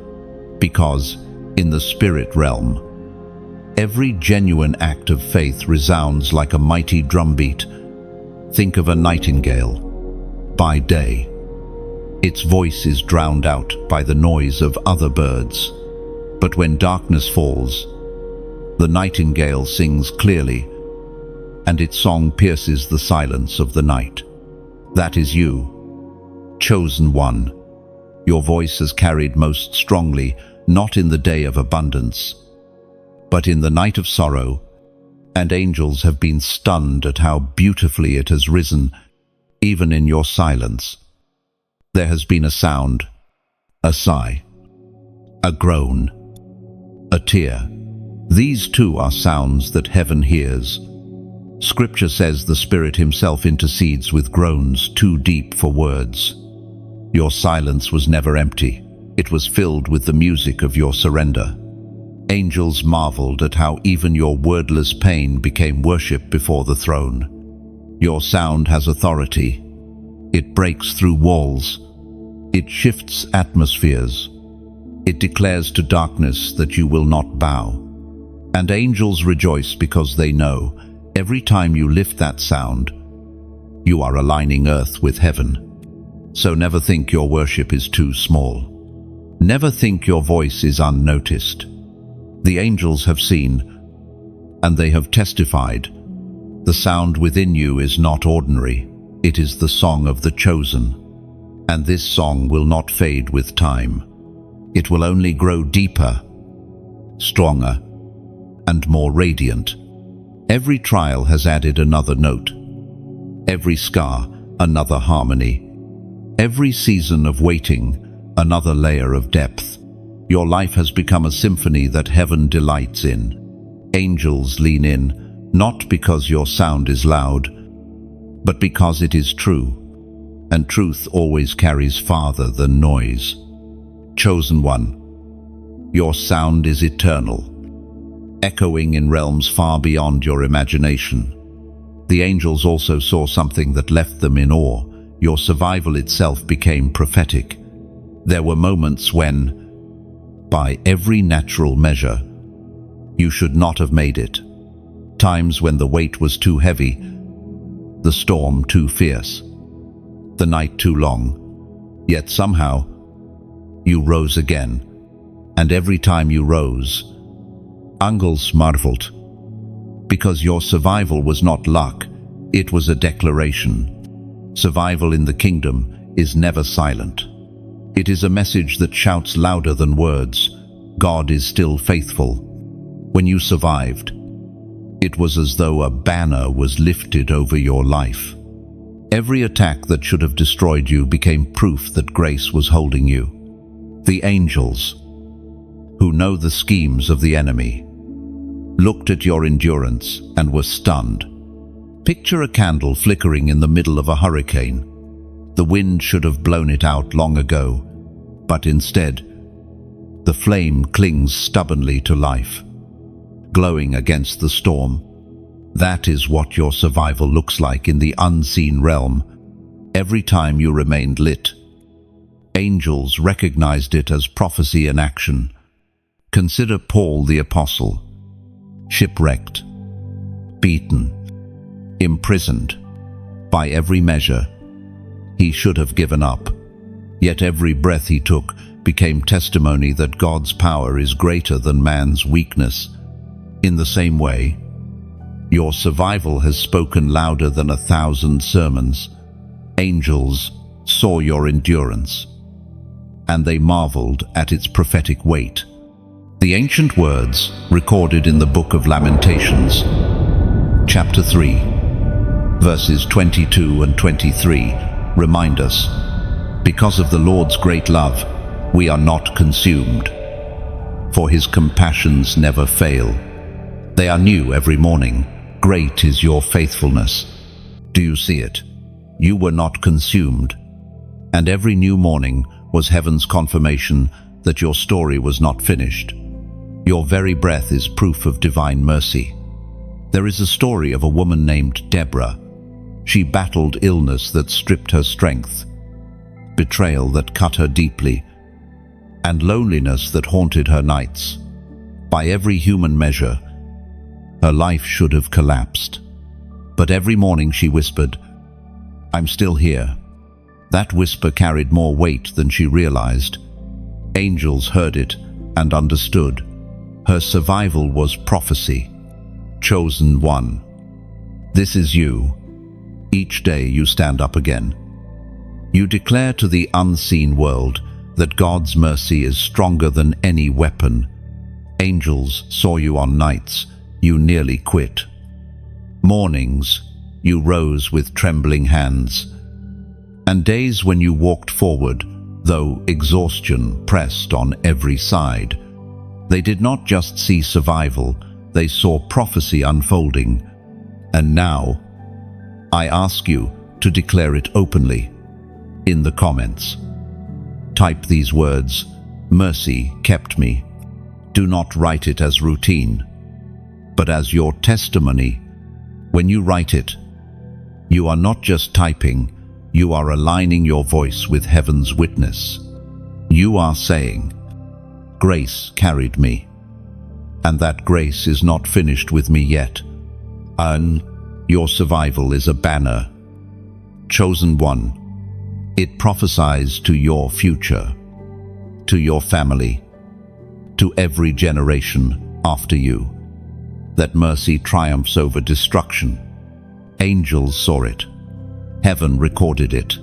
because in the spirit realm, every genuine act of faith resounds like a mighty drumbeat. Think of a nightingale. By day, its voice is drowned out by the noise of other birds. But when darkness falls, the nightingale sings clearly, and its song pierces the silence of the night. That is you, chosen one. Your voice is carried most strongly, not in the day of abundance, but in the night of sorrow, and angels have been stunned at how beautifully it has risen, even in your silence. There has been a sound, a sigh, a groan, a tear. These too are sounds that heaven hears. Scripture says the Spirit Himself intercedes with groans too deep for words. Your silence was never empty. It was filled with the music of your surrender. Angels marveled at how even your wordless pain became worship before the throne. Your sound has authority. It breaks through walls. It shifts atmospheres. It declares to darkness that you will not bow. And angels rejoice because they know every time you lift that sound, you are aligning earth with heaven. So never think your worship is too small. Never think your voice is unnoticed. The angels have seen, and they have testified. The sound within you is not ordinary. It is the song of the chosen. And this song will not fade with time. It will only grow deeper, stronger, and more radiant. Every trial has added another note. Every scar, another harmony. Every season of waiting, another layer of depth. Your life has become a symphony that heaven delights in. Angels lean in, not because your sound is loud, but because it is true. And truth always carries farther than noise. Chosen one, your sound is eternal, echoing in realms far beyond your imagination. The angels also saw something that left them in awe. Your survival itself became prophetic. There were moments when, by every natural measure, you should not have made it. Times when the weight was too heavy, the storm too fierce, the night too long. Yet somehow, you rose again. And every time you rose, angels marveled. Because your survival was not luck, it was a declaration. Survival in the kingdom is never silent. It is a message that shouts louder than words. God is still faithful. When you survived, It was as though a banner was lifted over your life. Every attack that should have destroyed you became proof that grace was holding you. The angels, who know the schemes of the enemy, looked at your endurance and were stunned. Picture a candle flickering in the middle of a hurricane. The wind should have blown it out long ago, but instead, the flame clings stubbornly to life, glowing against the storm. That is what your survival looks like in the unseen realm. Every time you remained lit, angels recognized it as prophecy in action. Consider Paul the Apostle, shipwrecked, beaten, imprisoned. By every measure, he should have given up. Yet every breath he took became testimony that God's power is greater than man's weakness. In the same way, your survival has spoken louder than 1,000 sermons. Angels saw your endurance, and they marveled at its prophetic weight. The ancient words recorded in the book of Lamentations, chapter 3, verses 22 and 23, remind us, because of the Lord's great love, we are not consumed, for his compassions never fail. They are new every morning. Great is your faithfulness. Do you see it? You were not consumed, and every new morning was heaven's confirmation that your story was not finished. Your very breath is proof of divine mercy. There is a story of a woman named Deborah. She battled illness that stripped her strength, betrayal that cut her deeply, and loneliness that haunted her nights. By every human measure, her life should have collapsed. But every morning she whispered, "I'm still here." That whisper carried more weight than she realized. Angels heard it and understood. Her survival was prophecy. Chosen one. This is you. Each day you stand up again. You declare to the unseen world that God's mercy is stronger than any weapon. Angels saw you on nights you nearly quit. Mornings you rose with trembling hands, and days when you walked forward, though exhaustion pressed on every side. They did not just see survival, they saw prophecy unfolding. And now, I ask you to declare it openly in the comments. Type these words, "Mercy kept me." Do not write it as routine, but as your testimony. When you write it, you are not just typing, you are aligning your voice with heaven's witness. You are saying, "Grace carried me, and that grace is not finished with me yet." And your survival is a banner. Chosen one. It prophesies to your future, to your family, to every generation after you, that mercy triumphs over destruction. Angels saw it, heaven recorded it,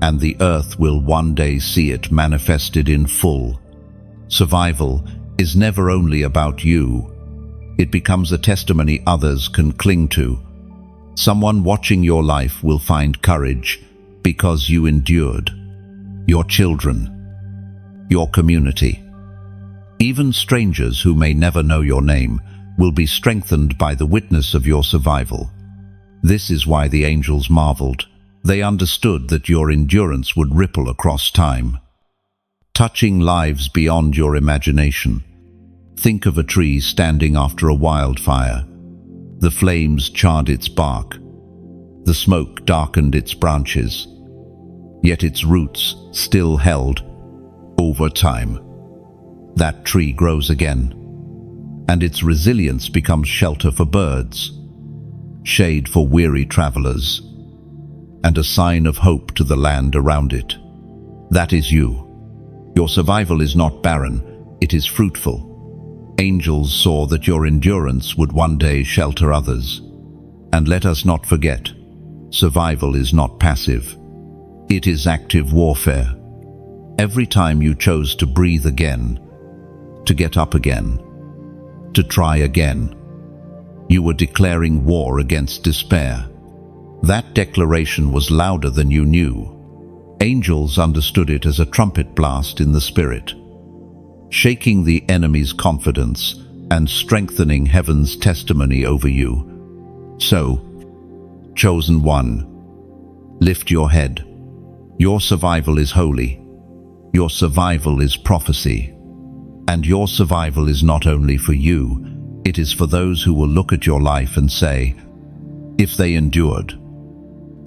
and the earth will one day see it manifested in full. Survival is never only about you. It becomes a testimony others can cling to. Someone watching your life will find courage because you endured. Your children, your community, even strangers who may never know your name will be strengthened by the witness of your survival. This is why the angels marveled. They understood that your endurance would ripple across time, touching lives beyond your imagination. Think of a tree standing after a wildfire. The flames charred its bark. The smoke darkened its branches. Yet its roots still held. Over time, that tree grows again, and its resilience becomes shelter for birds, shade for weary travelers, and a sign of hope to the land around it. That is you. Your survival is not barren, it is fruitful. Angels saw that your endurance would one day shelter others. And let us not forget, survival is not passive. It is active warfare. Every time you chose to breathe again, to get up again, to try again, You were declaring war against despair. That declaration was louder than you knew. Angels understood it as a trumpet blast in the spirit, shaking the enemy's confidence and strengthening heaven's testimony over you. So, chosen one, lift your head. Your survival is holy. Your survival is prophecy. And your survival is not only for you, it is for those who will look at your life and say, if they endured,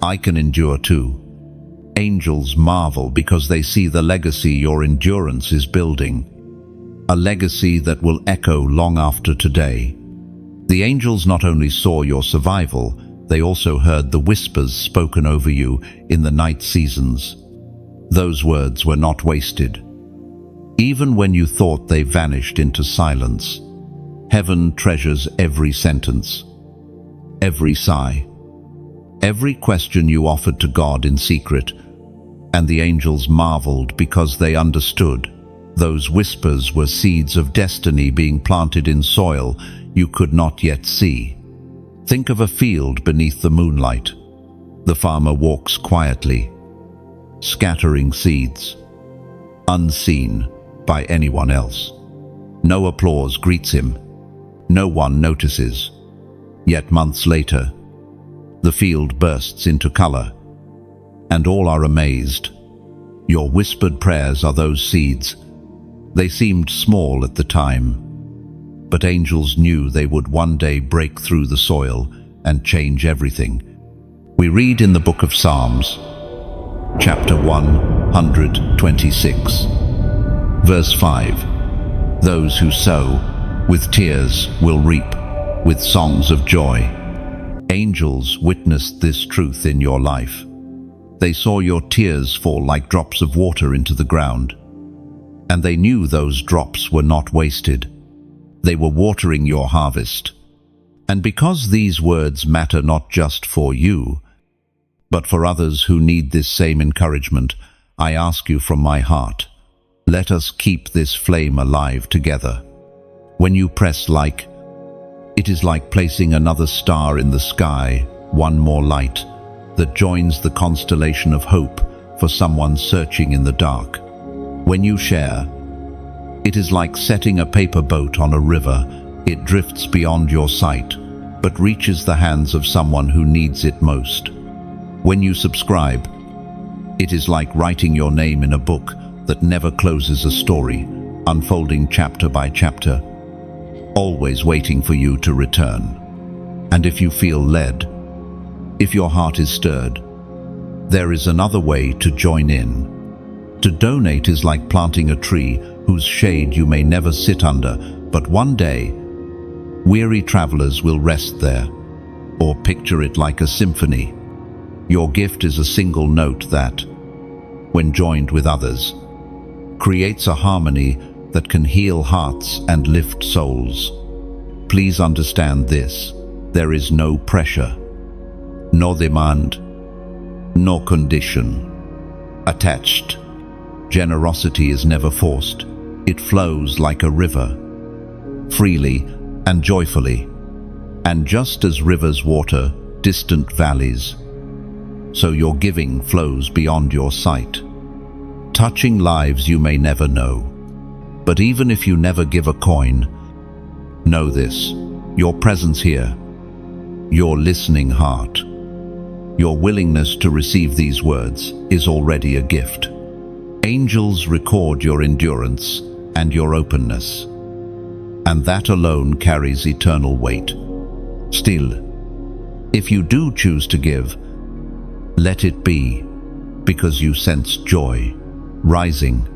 I can endure too. Angels marvel because they see the legacy your endurance is building, a legacy that will echo long after today. The angels not only saw your survival, they also heard the whispers spoken over you in the night seasons. Those words were not wasted. Even when you thought they vanished into silence, heaven treasures every sentence, every sigh, every question you offered to God in secret, and the angels marveled because they understood. Those whispers were seeds of destiny being planted in soil you could not yet see. Think of a field beneath the moonlight. The farmer walks quietly, scattering seeds, unseen by anyone else. No applause greets him. No one notices. Yet months later, the field bursts into color, and all are amazed. Your whispered prayers are those seeds. They seemed small at the time, but angels knew they would one day break through the soil and change everything. We read in the book of Psalms, chapter 126, verse 5, those who sow with tears will reap with songs of joy. Angels witnessed this truth in your life. They saw your tears fall like drops of water into the ground, and they knew those drops were not wasted. They were watering your harvest. And because these words matter not just for you, but for others who need this same encouragement, I ask you from my heart, let us keep this flame alive together. When you press like, it is like placing another star in the sky, one more light that joins the constellation of hope for someone searching in the dark. When you share, it is like setting a paper boat on a river. It drifts beyond your sight, but reaches the hands of someone who needs it most. When you subscribe, it is like writing your name in a book that never closes a story, unfolding chapter by chapter, always waiting for you to return. And if you feel led, if your heart is stirred, there is another way to join in. To donate is like planting a tree whose shade you may never sit under, but one day, weary travelers will rest there. Or picture it like a symphony. Your gift is a single note that, when joined with others, creates a harmony that can heal hearts and lift souls. Please understand this. There is no pressure, no demand, no condition attached. Generosity is never forced. It flows like a river, freely and joyfully. And just as rivers water distant valleys, so your giving flows beyond your sight, touching lives you may never know. But even if you never give a coin, know this: your presence here, your listening heart, your willingness to receive these words is already a gift. Angels record your endurance and your openness, and that alone carries eternal weight. Still, if you do choose to give, let it be because you sense joy rising,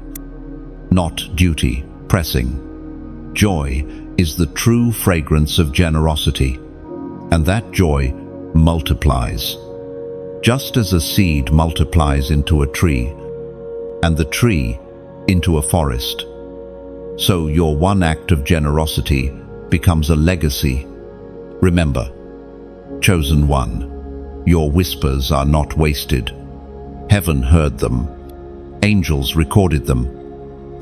not duty pressing. Joy is the true fragrance of generosity, and that joy multiplies. Just as a seed multiplies into a tree, and the tree into a forest, so your one act of generosity becomes a legacy. Remember, chosen one, your whispers are not wasted. Heaven heard them, angels recorded them,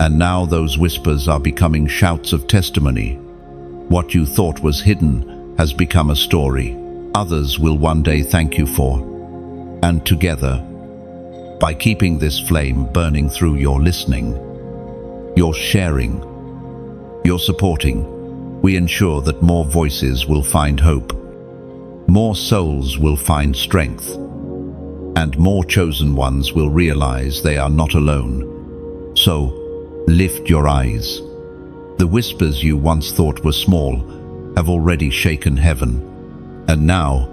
and now those whispers are becoming shouts of testimony. What you thought was hidden has become a story others will one day thank you for. And together, by keeping this flame burning through your listening, your sharing, your supporting, we ensure that more voices will find hope, more souls will find strength, and more chosen ones will realize they are not alone. So, lift your eyes. The whispers you once thought were small have already shaken heaven. And now,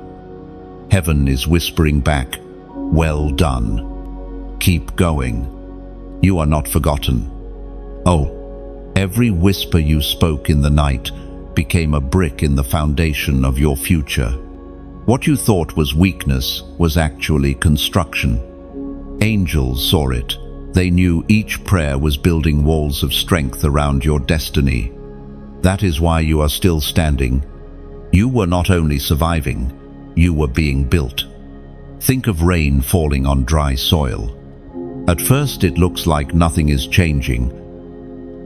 heaven is whispering back, well done. Keep going. You are not forgotten. Oh, every whisper you spoke in the night became a brick in the foundation of your future. What you thought was weakness was actually construction. Angels saw it. They knew each prayer was building walls of strength around your destiny. That is why you are still standing. You were not only surviving, you were being built. Think of rain falling on dry soil. At first it looks like nothing is changing,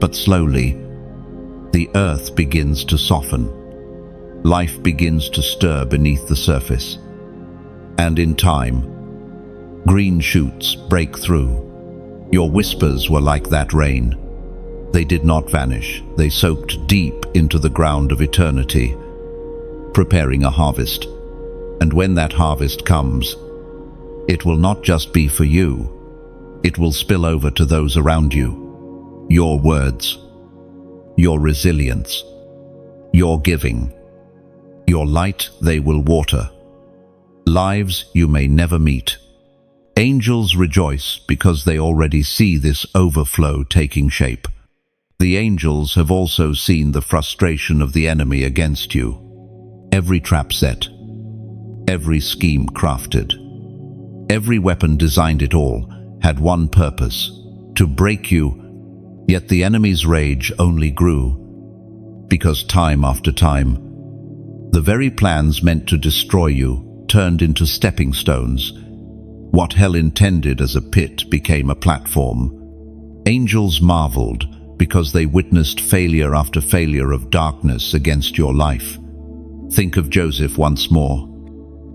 but slowly, the earth begins to soften. Life begins to stir beneath the surface. And in time, green shoots break through. Your whispers were like that rain. They did not vanish. They soaked deep into the ground of eternity, preparing a harvest. And when that harvest comes, it will not just be for you. It will spill over to those around you. Your words, your resilience, your giving, your light they will water. Lives you may never meet. Angels rejoice because they already see this overflow taking shape. The angels have also seen the frustration of the enemy against you. Every trap set, every scheme crafted, every weapon designed, it all had one purpose: to break you. Yet the enemy's rage only grew, because time after time, the very plans meant to destroy you turned into stepping stones. What hell intended as a pit became a platform. Angels marveled because they witnessed failure after failure of darkness against your life. Think of Joseph once more.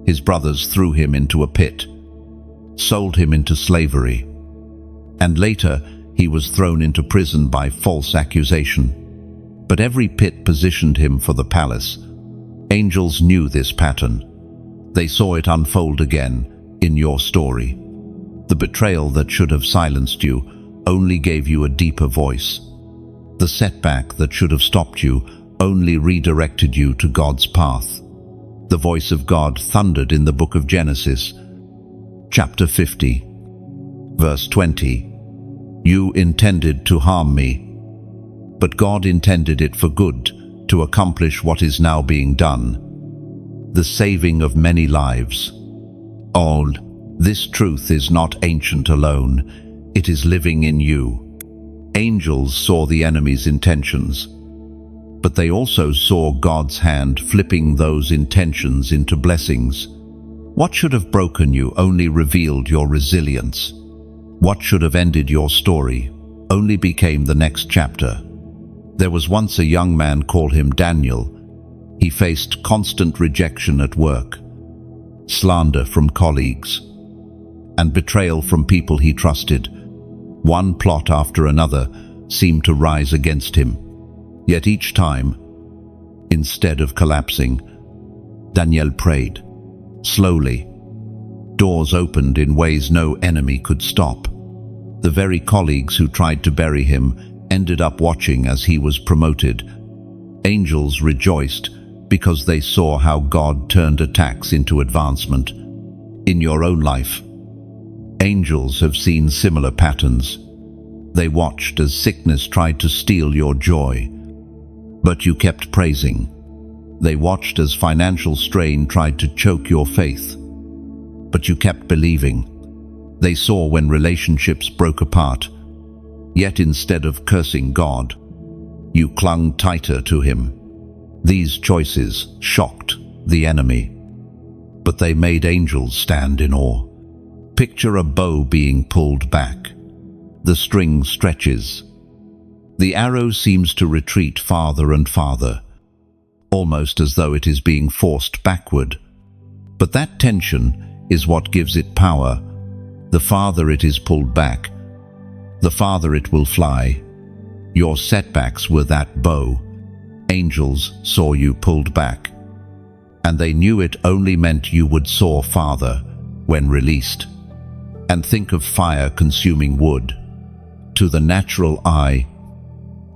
His brothers threw him into a pit, sold him into slavery, and later he was thrown into prison by false accusation. But every pit positioned him for the palace. Angels knew this pattern. They saw it unfold again in your story. The betrayal that should have silenced you only gave you a deeper voice. The setback that should have stopped you only redirected you to God's path. The voice of God thundered in the book of Genesis, chapter 50, verse 20. You intended to harm me, but God intended it for good, to accomplish what is now being done, the saving of many lives. Oh, this truth is not ancient alone, it is living in you. Angels saw the enemy's intentions, but they also saw God's hand flipping those intentions into blessings. What should have broken you only revealed your resilience. What should have ended your story only became the next chapter. There was once a young man, call him Daniel. He faced constant rejection at work, slander from colleagues, and betrayal from people he trusted. One plot after another seemed to rise against him. Yet each time, instead of collapsing, Daniel prayed. Slowly, doors opened in ways no enemy could stop. The very colleagues who tried to bury him ended up watching as he was promoted. Angels rejoiced because they saw how God turned attacks into advancement. In your own life, angels have seen similar patterns. They watched as sickness tried to steal your joy, but you kept praising. They watched as financial strain tried to choke your faith, but you kept believing. They saw when relationships broke apart, yet instead of cursing God, you clung tighter to Him. These choices shocked the enemy, but they made angels stand in awe. Picture a bow being pulled back. The string stretches. The arrow seems to retreat farther and farther. almost as though it is being forced backward. But that tension is what gives it power. The farther it is pulled back, the farther it will fly. Your setbacks were that bow. Angels saw you pulled back, and they knew it only meant you would soar farther when released. And think of fire consuming wood. To the natural eye,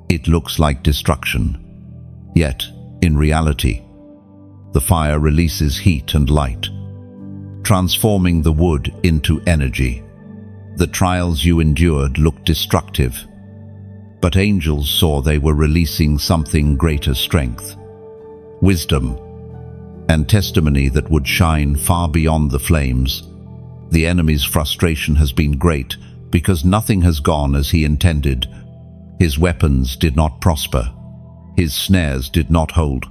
it looks like destruction. Yet, in reality, the fire releases heat and light, transforming the wood into energy. The trials you endured looked destructive, but angels saw they were releasing something greater: strength, wisdom, and testimony that would shine far beyond the flames. The enemy's frustration has been great because nothing has gone as he intended. His weapons did not prosper. His snares did not hold.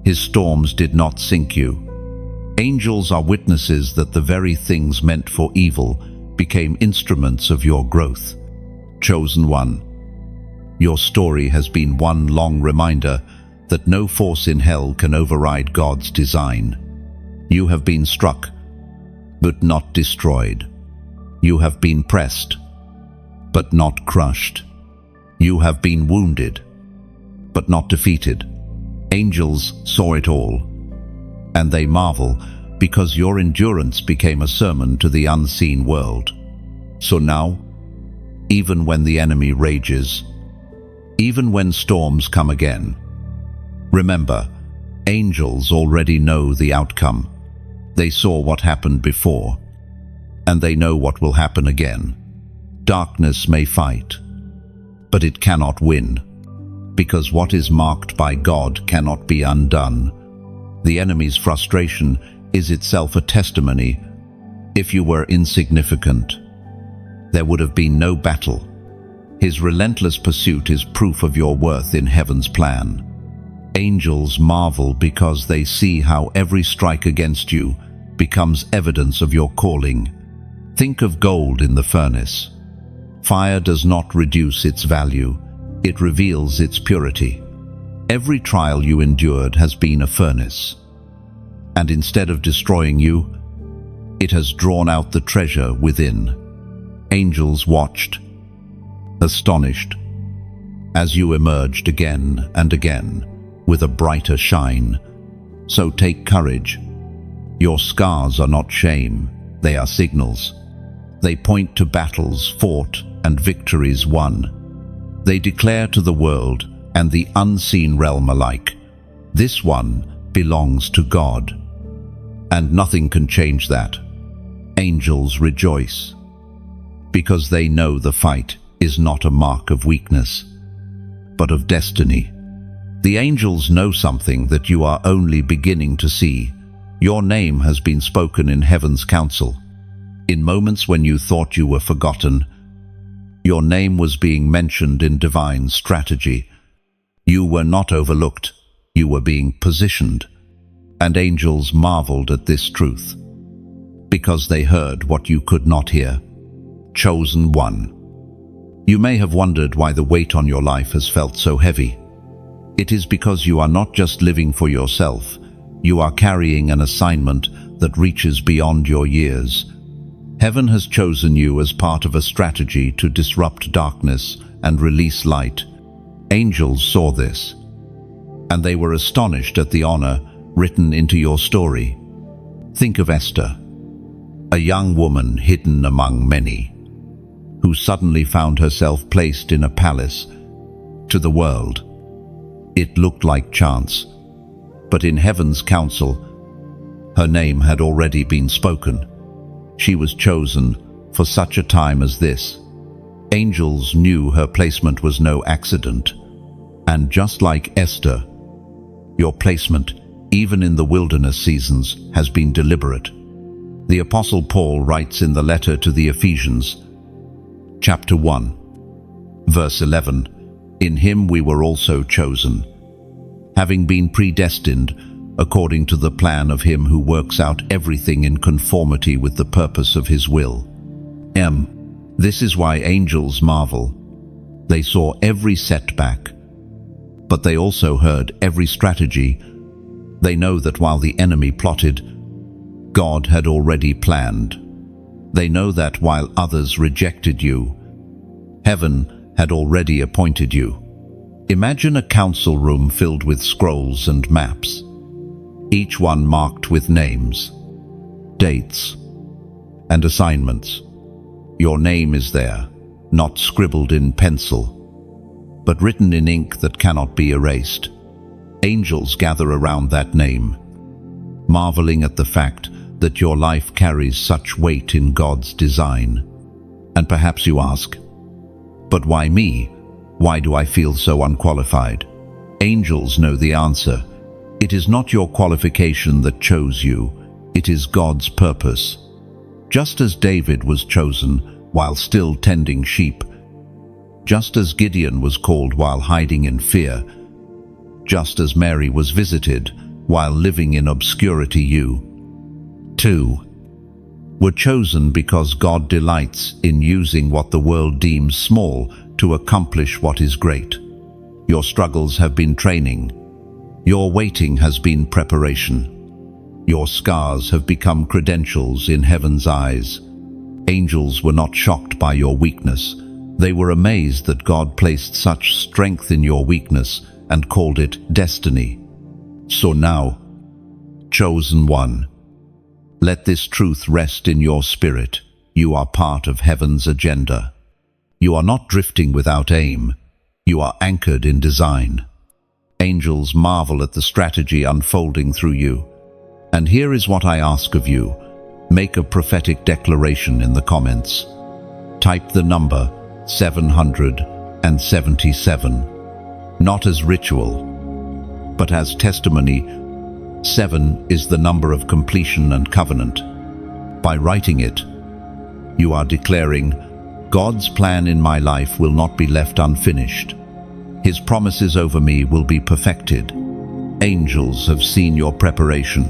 His storms did not sink you. Angels are witnesses that the very things meant for evil became instruments of your growth. Chosen one, your story has been one long reminder that no force in hell can override God's design. You have been struck, but not destroyed. You have been pressed, but not crushed. You have been wounded, but not defeated. Angels saw it all, and they marvel because your endurance became a sermon to the unseen world. So now, even when the enemy rages, even when storms come again, remember, angels already know the outcome. They saw what happened before, and they know what will happen again. Darkness may fight, but it cannot win, because what is marked by God cannot be undone. The enemy's frustration is itself a testimony. If you were insignificant, there would have been no battle. His relentless pursuit is proof of your worth in heaven's plan. Angels marvel because they see how every strike against you becomes evidence of your calling. Think of gold in the furnace. Fire does not reduce its value, it reveals its purity. Every trial you endured has been a furnace, and instead of destroying you, it has drawn out the treasure within. Angels watched, astonished, as you emerged again and again with a brighter shine. So take courage. Your scars are not shame, they are signals. They point to battles fought and victories won. They declare to the world and the unseen realm alike, this one belongs to God, and nothing can change that. Angels rejoice, because they know the fight is not a mark of weakness, but of destiny. The angels know something that you are only beginning to see. Your name has been spoken in heaven's council. In moments when you thought you were forgotten, your name was being mentioned in divine strategy. You were not overlooked, you were being positioned. And angels marveled at this truth, because they heard what you could not hear. Chosen one. You may have wondered why the weight on your life has felt so heavy. It is because you are not just living for yourself, you are carrying an assignment that reaches beyond your years. Heaven has chosen you as part of a strategy to disrupt darkness and release light. Angels saw this, and they were astonished at the honor written into your story. Think of Esther, a young woman hidden among many, who suddenly found herself placed in a palace. To the world, it looked like chance, but in heaven's council, her name had already been spoken. She was chosen for such a time as this. Angels knew her placement was no accident, and just like Esther, your placement, even in the wilderness seasons, has been deliberate. The Apostle Paul writes in the letter to the Ephesians, chapter 1, verse 11, "In him we were also chosen, having been predestined according to the plan of him who works out everything in conformity with the purpose of his will." This is why angels marvel. They saw every setback, but they also heard every strategy They know that while the enemy plotted, God had already planned. They know that while others rejected you, heaven had already appointed you. Imagine a council room filled with scrolls and maps, each one marked with names, dates, and assignments. Your name is there, not scribbled in pencil, but written in ink that cannot be erased. Angels gather around that name, marveling at the fact that your life carries such weight in God's design. And perhaps you ask, but why me? Why do I feel so unqualified? Angels know the answer. It is not your qualification that chose you, it is God's purpose. Just as David was chosen while still tending sheep, just as Gideon was called while hiding in fear, just as Mary was visited while living in obscurity, you, too, were chosen because God delights in using what the world deems small to accomplish what is great. Your struggles have been training. Your waiting has been preparation. Your scars have become credentials in heaven's eyes. Angels were not shocked by your weakness. They were amazed that God placed such strength in your weakness and called it destiny. So now, chosen one, let this truth rest in your spirit. You are part of heaven's agenda. You are not drifting without aim. You are anchored in design. Angels marvel at the strategy unfolding through you. And here is what I ask of you. Make a prophetic declaration in the comments. Type the number 777, not as ritual, but as testimony. 7 is the number of completion and covenant. By writing it, you are declaring, God's plan in my life will not be left unfinished. His promises over me will be perfected. Angels have seen your preparation,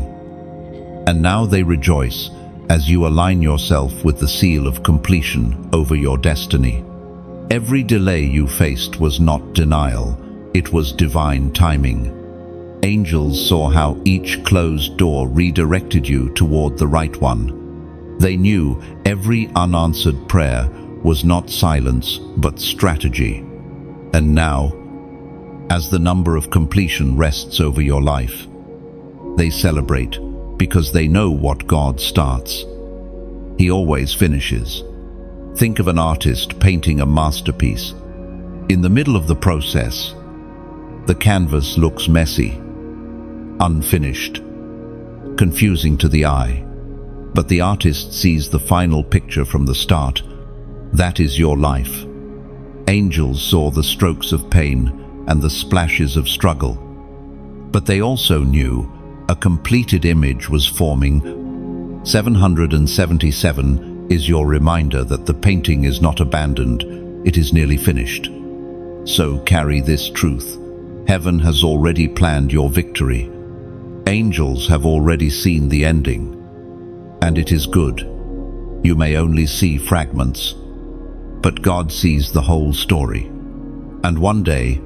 and now they rejoice as you align yourself with the seal of completion over your destiny. Every delay you faced was not denial, it was divine timing. Angels saw how each closed door redirected you toward the right one. They knew every unanswered prayer was not silence, but strategy. And now, as the number of completion rests over your life, they celebrate because they know what God starts, He always finishes. Think of an artist painting a masterpiece. In the middle of the process, the canvas looks messy, unfinished, confusing to the eye. But the artist sees the final picture from the start. That is your life. Angels saw the strokes of pain and the splashes of struggle. But they also knew a completed image was forming. 777 is your reminder that the painting is not abandoned, it is nearly finished. So carry this truth. Heaven has already planned your victory. Angels have already seen the ending. And it is good. You may only see fragments, but God sees the whole story. And one day,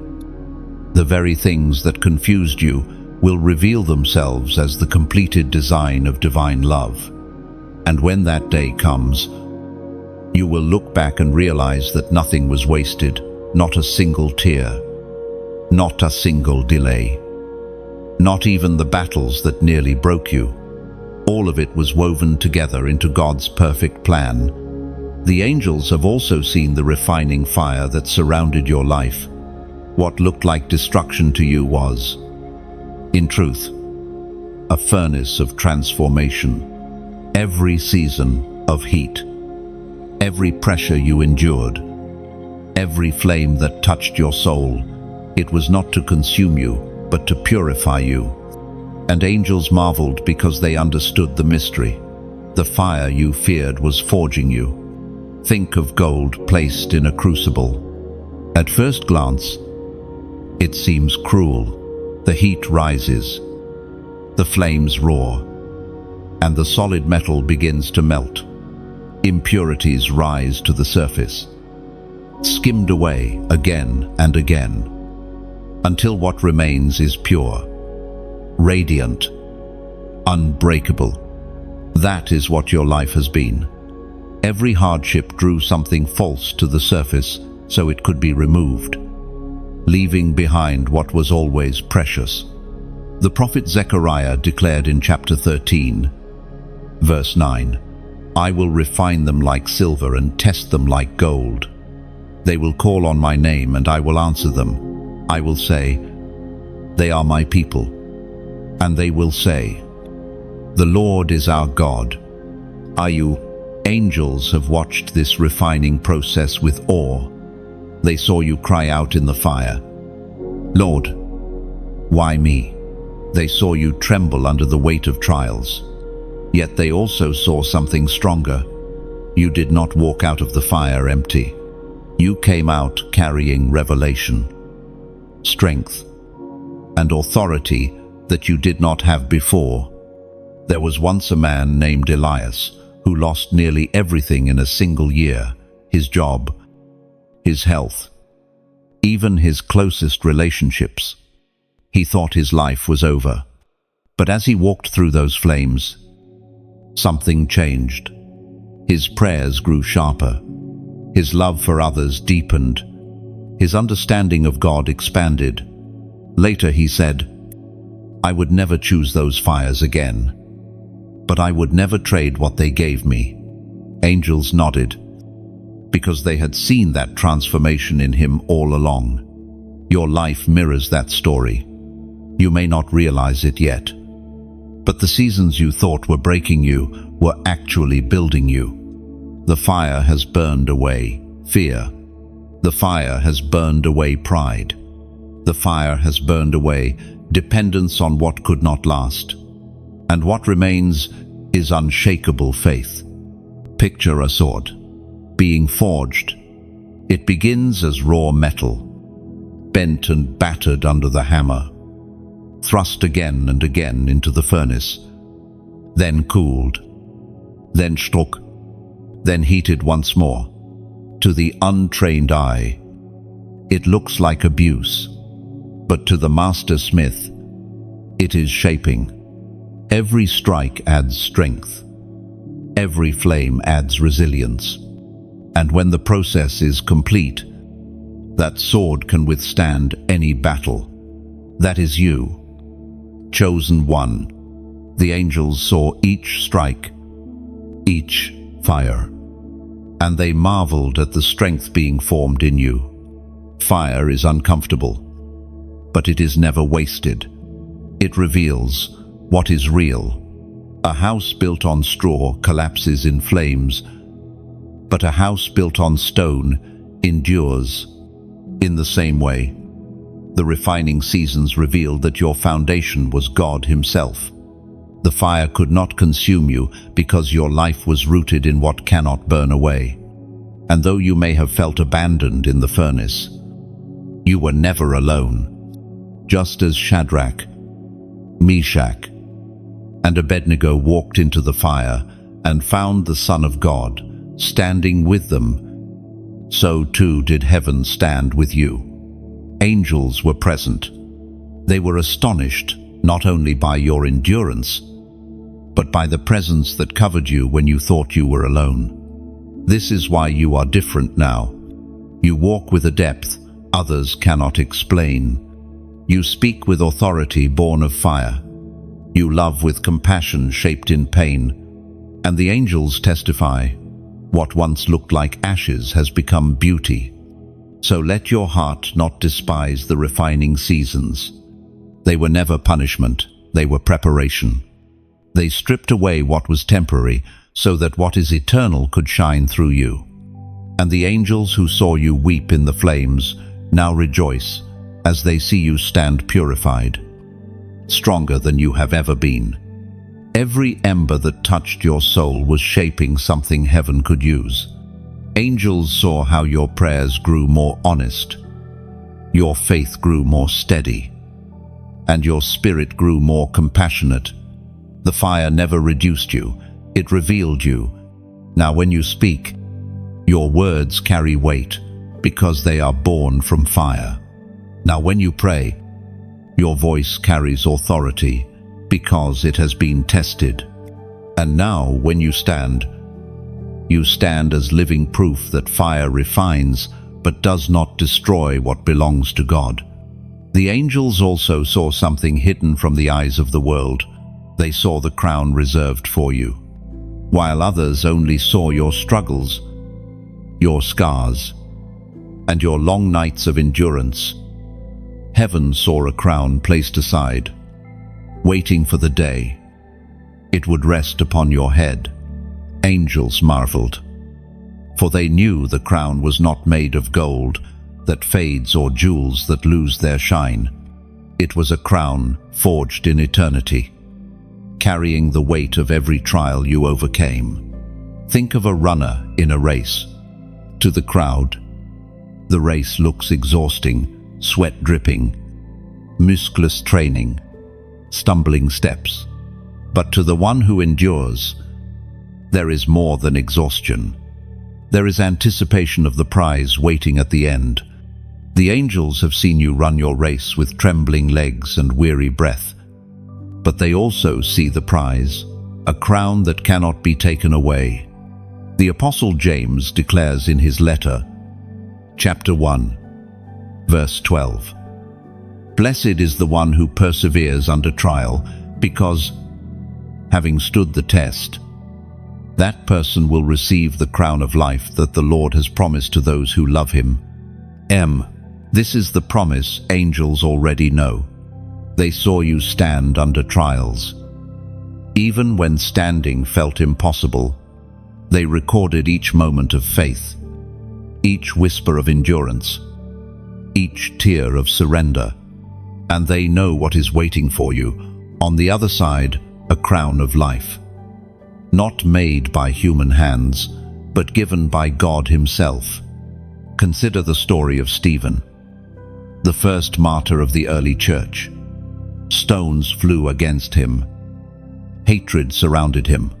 the very things that confused you will reveal themselves as the completed design of divine love. And when that day comes, you will look back and realize that nothing was wasted, not a single tear, not a single delay, not even the battles that nearly broke you. All of it was woven together into God's perfect plan. The angels have also seen the refining fire that surrounded your life. What looked like destruction to you was, in truth, a furnace of transformation. Every season of heat, every pressure you endured, every flame that touched your soul, it was not to consume you, but to purify you. And angels marveled because they understood the mystery. The fire you feared was forging you. Think of gold placed in a crucible. At first glance, it seems cruel. The heat rises, the flames roar, and the solid metal begins to melt. Impurities rise to the surface, skimmed away again and again, until what remains is pure. radiant, unbreakable. That is what your life has been. Every hardship drew something false to the surface so it could be removed, leaving behind what was always precious. The prophet Zechariah declared in chapter 13, verse 9, "I will refine them like silver and test them like gold. They will call on my name and I will answer them. I will say, 'They are my people.' And they will say, 'The Lord is our God.'" Are you? Angels have watched this refining process with awe. They saw you cry out in the fire, "Lord, why me?" They saw you tremble under the weight of trials. Yet they also saw something stronger. You did not walk out of the fire empty. You came out carrying revelation, strength, and authority that you did not have before. There was once a man named Elias who lost nearly everything in a single year: his job, his health, even his closest relationships. He thought his life was over. But as he walked through those flames, something changed. His prayers grew sharper. His love for others deepened. His understanding of God expanded. Later he said, "I would never choose those fires again, but I would never trade what they gave me." Angels nodded, because they had seen that transformation in him all along. Your life mirrors that story. You may not realize it yet, but the seasons you thought were breaking you were actually building you. The fire has burned away fear. The fire has burned away pride. The fire has burned away dependence on what could not last. And what remains is unshakable faith. Picture a sword being forged. It begins as raw metal, bent and battered under the hammer, thrust again and again into the furnace, then cooled, then struck, then heated once more. To the untrained eye, it looks like abuse, but to the master smith, it is shaping. Every strike adds strength. Every flame adds resilience. And when the process is complete, that sword can withstand any battle. That is you, chosen one. The angels saw each strike, each fire, and they marveled at the strength being formed in you. Fire is uncomfortable, but it is never wasted. It reveals what is real. A house built on straw collapses in flames, but a house built on stone endures. In the same way, the refining seasons revealed that your foundation was God Himself. The fire could not consume you because your life was rooted in what cannot burn away. And though you may have felt abandoned in the furnace, you were never alone. Just as Shadrach, Meshach, and Abednego walked into the fire and found the Son of God standing with them, so too did heaven stand with you. Angels were present. They were astonished not only by your endurance, but by the presence that covered you when you thought you were alone. This is why you are different now. You walk with a depth others cannot explain. You speak with authority born of fire. You love with compassion shaped in pain. And the angels testify, what once looked like ashes has become beauty. So let your heart not despise the refining seasons. They were never punishment, they were preparation. They stripped away what was temporary so that what is eternal could shine through you. And the angels who saw you weep in the flames now rejoice as they see you stand purified, stronger than you have ever been. Every ember that touched your soul was shaping something heaven could use. Angels saw how your prayers grew more honest, your faith grew more steady, and your spirit grew more compassionate. The fire never reduced you, it revealed you. Now when you speak, your words carry weight because they are born from fire. Now when you pray, Your voice carries authority because it has been tested. And now, when you stand as living proof that fire refines but does not destroy what belongs to God. The angels also saw something hidden from the eyes of the world. They saw the crown reserved for you. While others only saw your struggles, your scars, and your long nights of endurance, heaven saw a crown placed aside, waiting for the day it would rest upon your head. Angels marveled, for they knew the crown was not made of gold that fades or jewels that lose their shine. It was a crown forged in eternity, carrying the weight of every trial you overcame. Think of a runner in a race. To the crowd, the race looks exhausting, sweat dripping, musculous training, stumbling steps. But to the one who endures, there is more than exhaustion. There is anticipation of the prize waiting at the end. The angels have seen you run your race with trembling legs and weary breath, but they also see the prize, a crown that cannot be taken away. The Apostle James declares in his letter, chapter 1, verse 12, "Blessed is the one who perseveres under trial, because, having stood the test, that person will receive the crown of life that the Lord has promised to those who love him." This is the promise angels already know. They saw you stand under trials. Even when standing felt impossible, they recorded each moment of faith, each whisper of endurance, each tear of surrender, and they know what is waiting for you. On the other side, a crown of life, not made by human hands, but given by God Himself. Consider the story of Stephen, the first martyr of the early church. Stones flew against him. Hatred surrounded him.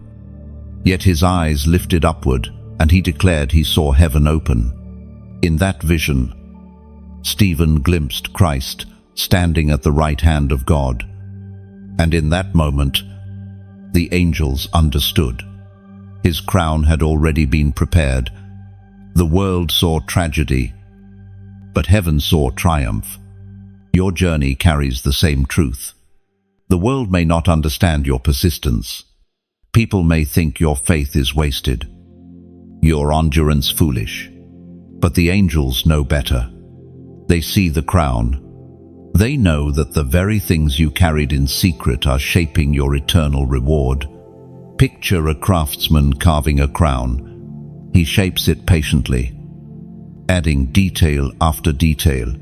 Yet his eyes lifted upward, and he declared he saw heaven open. In that vision, Stephen glimpsed Christ standing at the right hand of God. And in that moment, the angels understood. His crown had already been prepared. The world saw tragedy, but heaven saw triumph. Your journey carries the same truth. The world may not understand your persistence. People may think your faith is wasted, your endurance foolish. But the angels know better. They see the crown. They know that the very things you carried in secret are shaping your eternal reward. Picture a craftsman carving a crown. He shapes it patiently, adding detail after detail.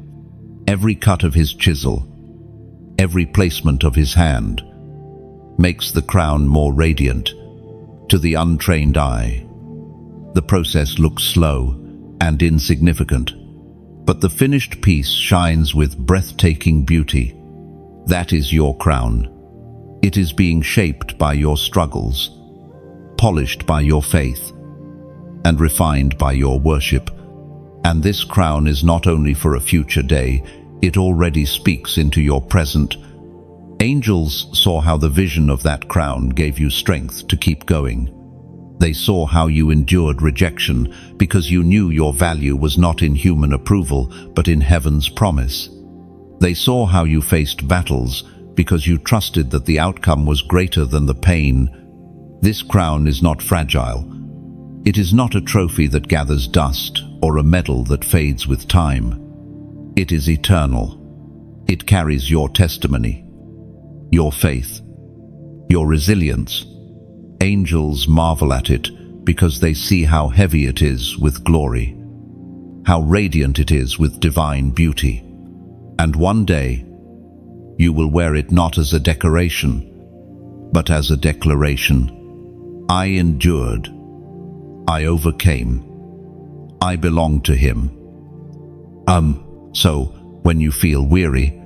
Every cut of his chisel, every placement of his hand, makes the crown more radiant. To the untrained eye, the process looks slow and insignificant, but the finished piece shines with breathtaking beauty. That is your crown. It is being shaped by your struggles, polished by your faith, and refined by your worship. And this crown is not only for a future day, it already speaks into your present. Angels saw how the vision of that crown gave you strength to keep going. They saw how you endured rejection because you knew your value was not in human approval, but in heaven's promise. They saw how you faced battles because you trusted that the outcome was greater than the pain. This crown is not fragile. It is not a trophy that gathers dust or a medal that fades with time. It is eternal. It carries your testimony, your faith, your resilience. Angels marvel at it because they see how heavy it is with glory, how radiant it is with divine beauty. And one day, you will wear it not as a decoration, but as a declaration. I endured. I overcame. I belong to Him. So, when you feel weary,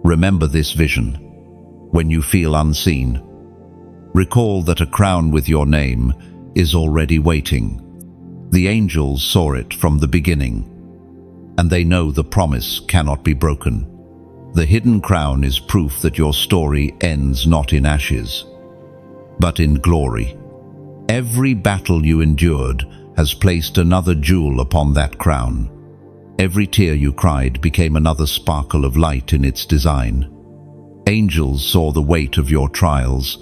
remember this vision. When you feel unseen, recall that a crown with your name is already waiting. The angels saw it from the beginning, and they know the promise cannot be broken. The hidden crown is proof that your story ends not in ashes, but in glory. Every battle you endured has placed another jewel upon that crown. Every tear you cried became another sparkle of light in its design. Angels saw the weight of your trials,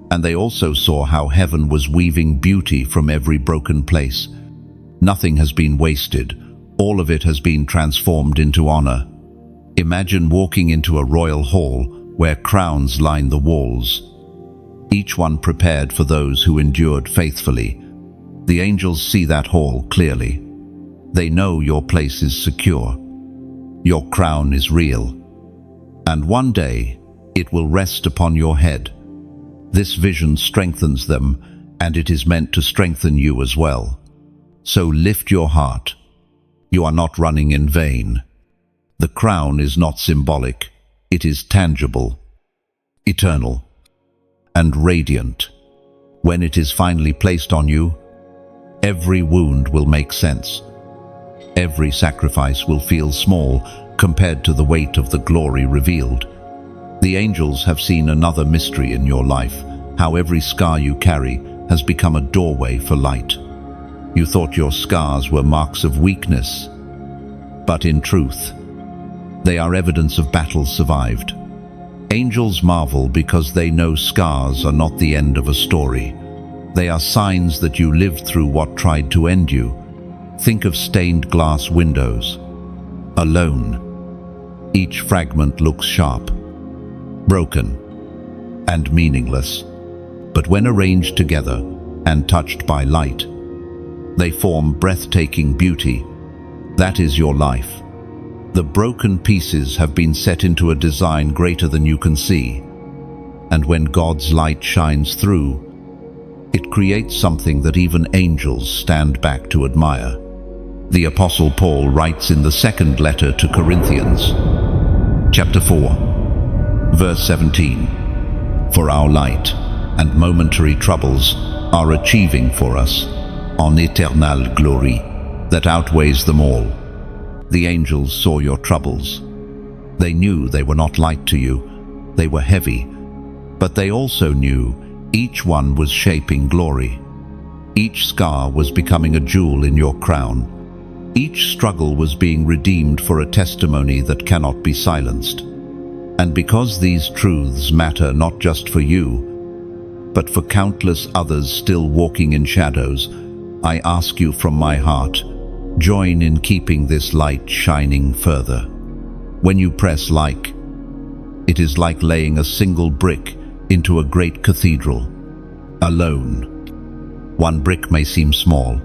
and they also saw how heaven was weaving beauty from every broken place. Nothing has been wasted. All of it has been transformed into honor. Imagine walking into a royal hall where crowns line the walls, each one prepared for those who endured faithfully. The angels see that hall clearly. They know your place is secure. Your crown is real. And one day, it will rest upon your head. This vision strengthens them, and it is meant to strengthen you as well. So lift your heart. You are not running in vain. The crown is not symbolic. It is tangible, eternal, and radiant. When it is finally placed on you, every wound will make sense. Every sacrifice will feel small compared to the weight of the glory revealed. The angels have seen another mystery in your life, how every scar you carry has become a doorway for light. You thought your scars were marks of weakness, but in truth, they are evidence of battles survived. Angels marvel because they know scars are not the end of a story. They are signs that you lived through what tried to end you. Think of stained glass windows. Alone. Each fragment looks sharp, broken, and meaningless. But when arranged together and touched by light, they form breathtaking beauty. That is your life. The broken pieces have been set into a design greater than you can see. And when God's light shines through, it creates something that even angels stand back to admire. The Apostle Paul writes in the second letter to Corinthians, chapter 4, verse 17, "For our light and momentary troubles are achieving for us an éternelle glory that outweighs them all." The angels saw your troubles. They knew they were not light to you. They were heavy, but they also knew each one was shaping glory. Each scar was becoming a jewel in your crown. Each struggle was being redeemed for a testimony that cannot be silenced. And because these truths matter not just for you, but for countless others still walking in shadows, I ask you from my heart, join in keeping this light shining further. When you press like, it is like laying a single brick into a great cathedral. Alone, one brick may seem small,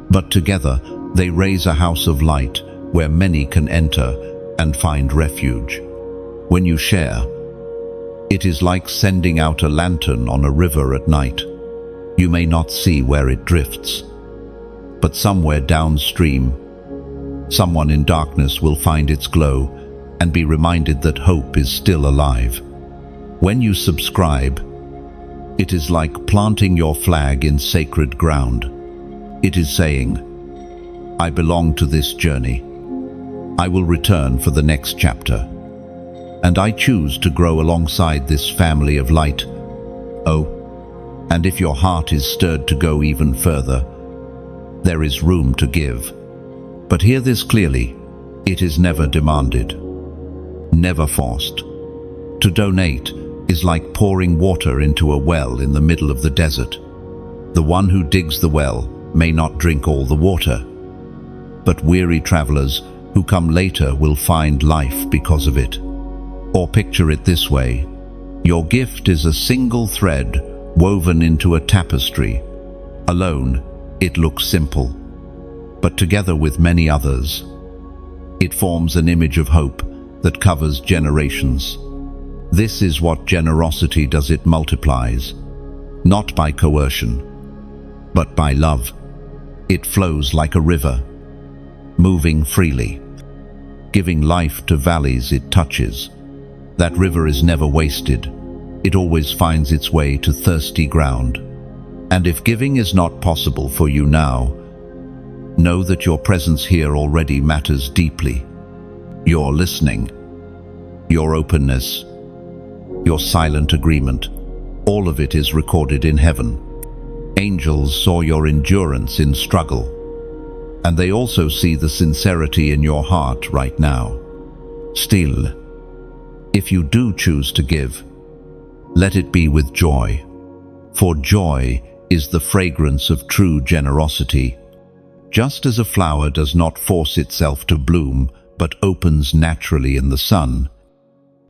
but together they raise a house of light where many can enter and find refuge. When you share, it is like sending out a lantern on a river at night. You may not see where it drifts, but somewhere downstream, someone in darkness will find its glow and be reminded that hope is still alive. When you subscribe, it is like planting your flag in sacred ground. It is saying, I belong to this journey. I will return for the next chapter. And I choose to grow alongside this family of light. Oh, and if your heart is stirred to go even further, there is room to give. But hear this clearly, it is never demanded, never forced. To donate is like pouring water into a well in the middle of the desert. The one who digs the well may not drink all the water, but weary travelers who come later will find life because of it. Or picture it this way, your gift is a single thread woven into a tapestry. Alone, it looks simple, but together with many others, it forms an image of hope that covers generations. This is what generosity does, it multiplies, not by coercion, but by love. It flows like a river, moving freely, giving life to valleys it touches. That river is never wasted. It always finds its way to thirsty ground. And if giving is not possible for you now, know that your presence here already matters deeply. Your listening, your openness, your silent agreement, all of it is recorded in heaven. Angels saw your endurance in struggle, and they also see the sincerity in your heart right now. Still, if you do choose to give, let it be with joy, for joy is the fragrance of true generosity. Just as a flower does not force itself to bloom, but opens naturally in the sun,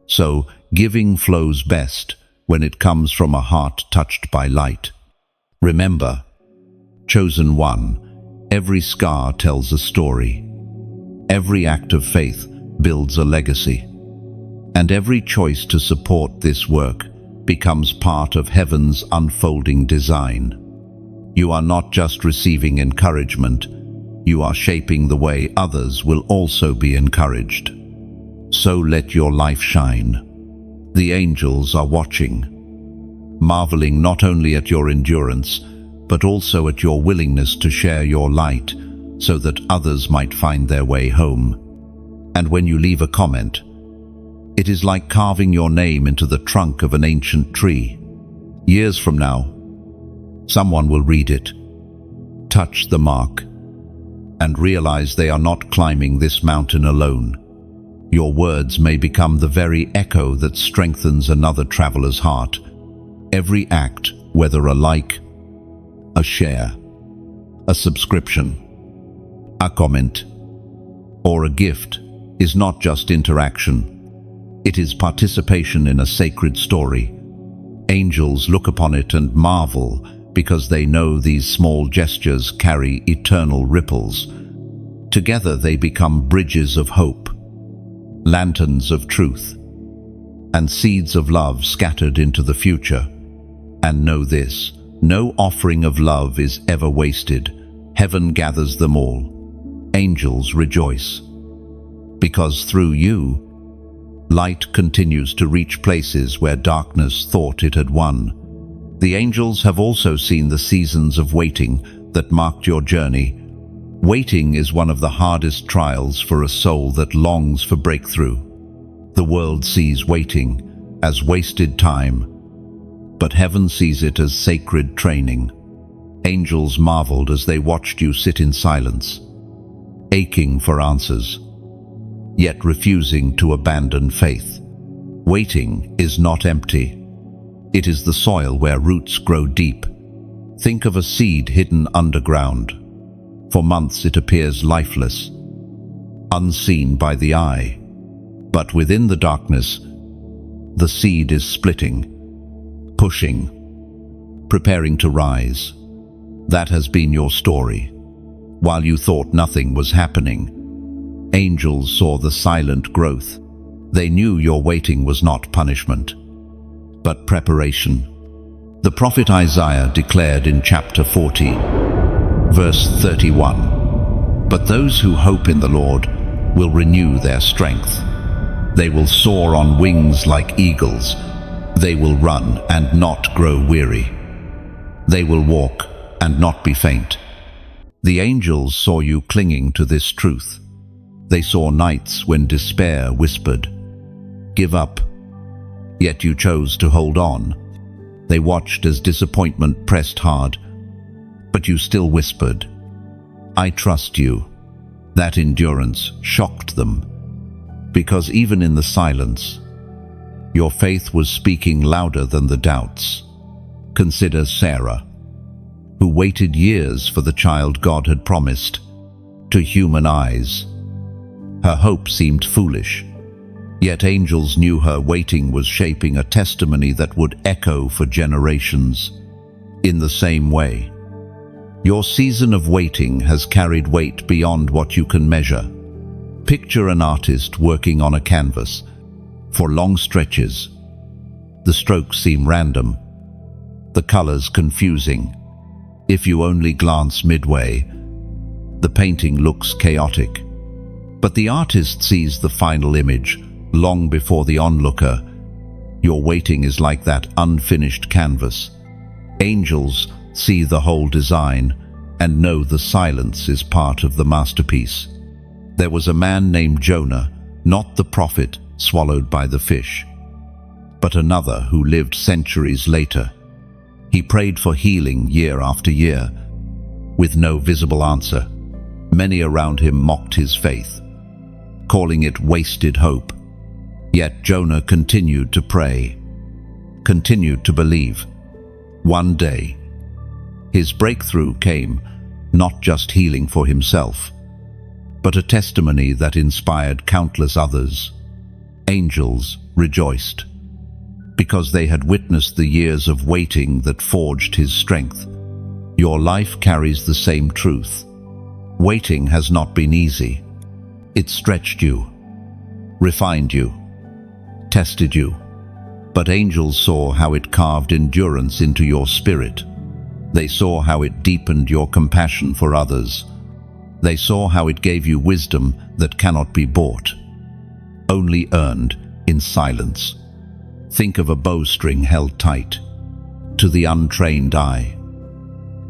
so giving flows best when it comes from a heart touched by light. Remember, chosen one, every scar tells a story. Every act of faith builds a legacy. And every choice to support this work becomes part of heaven's unfolding design. You are not just receiving encouragement, you are shaping the way others will also be encouraged. So let your life shine. The angels are watching, marveling not only at your endurance, but also at your willingness to share your light so that others might find their way home. And when you leave a comment, it is like carving your name into the trunk of an ancient tree. Years from now, someone will read it, touch the mark, and realize they are not climbing this mountain alone. Your words may become the very echo that strengthens another traveler's heart. Every act, whether a like, a share, a subscription, a comment, or a gift, is not just interaction. It is participation in a sacred story. Angels look upon it and marvel because they know these small gestures carry eternal ripples. Together they become bridges of hope, lanterns of truth, and seeds of love scattered into the future. And know this, no offering of love is ever wasted. Heaven gathers them all. Angels rejoice, because through you, light continues to reach places where darkness thought it had won. The angels have also seen the seasons of waiting that marked your journey. Waiting is one of the hardest trials for a soul that longs for breakthrough. The world sees waiting as wasted time, but heaven sees it as sacred training. Angels marveled as they watched you sit in silence, aching for answers, yet refusing to abandon faith. Waiting is not empty. It is the soil where roots grow deep. Think of a seed hidden underground. For months it appears lifeless, unseen by the eye. But within the darkness, the seed is splitting, pushing, preparing to rise. That has been your story. While you thought nothing was happening, angels saw the silent growth. They knew your waiting was not punishment, but preparation. The prophet Isaiah declared in chapter 40, verse 31, "But those who hope in the Lord will renew their strength. They will soar on wings like eagles. They will run and not grow weary. They will walk and not be faint." The angels saw you clinging to this truth. They saw nights when despair whispered, "Give up," yet you chose to hold on. They watched as disappointment pressed hard, but you still whispered, "I trust you." That endurance shocked them, because even in the silence, your faith was speaking louder than the doubts. Consider Sarah, who waited years for the child God had promised. To human eyes, her hope seemed foolish, yet angels knew her waiting was shaping a testimony that would echo for generations. In the same way, your season of waiting has carried weight beyond what you can measure. Picture an artist working on a canvas. For long stretches, the strokes seem random, the colors confusing. If you only glance midway, the painting looks chaotic. But the artist sees the final image long before the onlooker. Your waiting is like that unfinished canvas. Angels see the whole design and know the silence is part of the masterpiece. There was a man named Jonah, not the prophet, swallowed by the fish. But another who lived centuries later. He prayed for healing year after year, with no visible answer. Many around him mocked his faith, calling it wasted hope. Yet Jonah continued to pray, continued to believe. One day, his breakthrough came, not just healing for himself, but a testimony that inspired countless others. Angels rejoiced, because they had witnessed the years of waiting that forged his strength. Your life carries the same truth. Waiting has not been easy. It stretched you, refined you, tested you. But angels saw how it carved endurance into your spirit. They saw how it deepened your compassion for others. They saw how it gave you wisdom that cannot be bought, only earned in silence. Think of a bowstring held tight. To the untrained eye,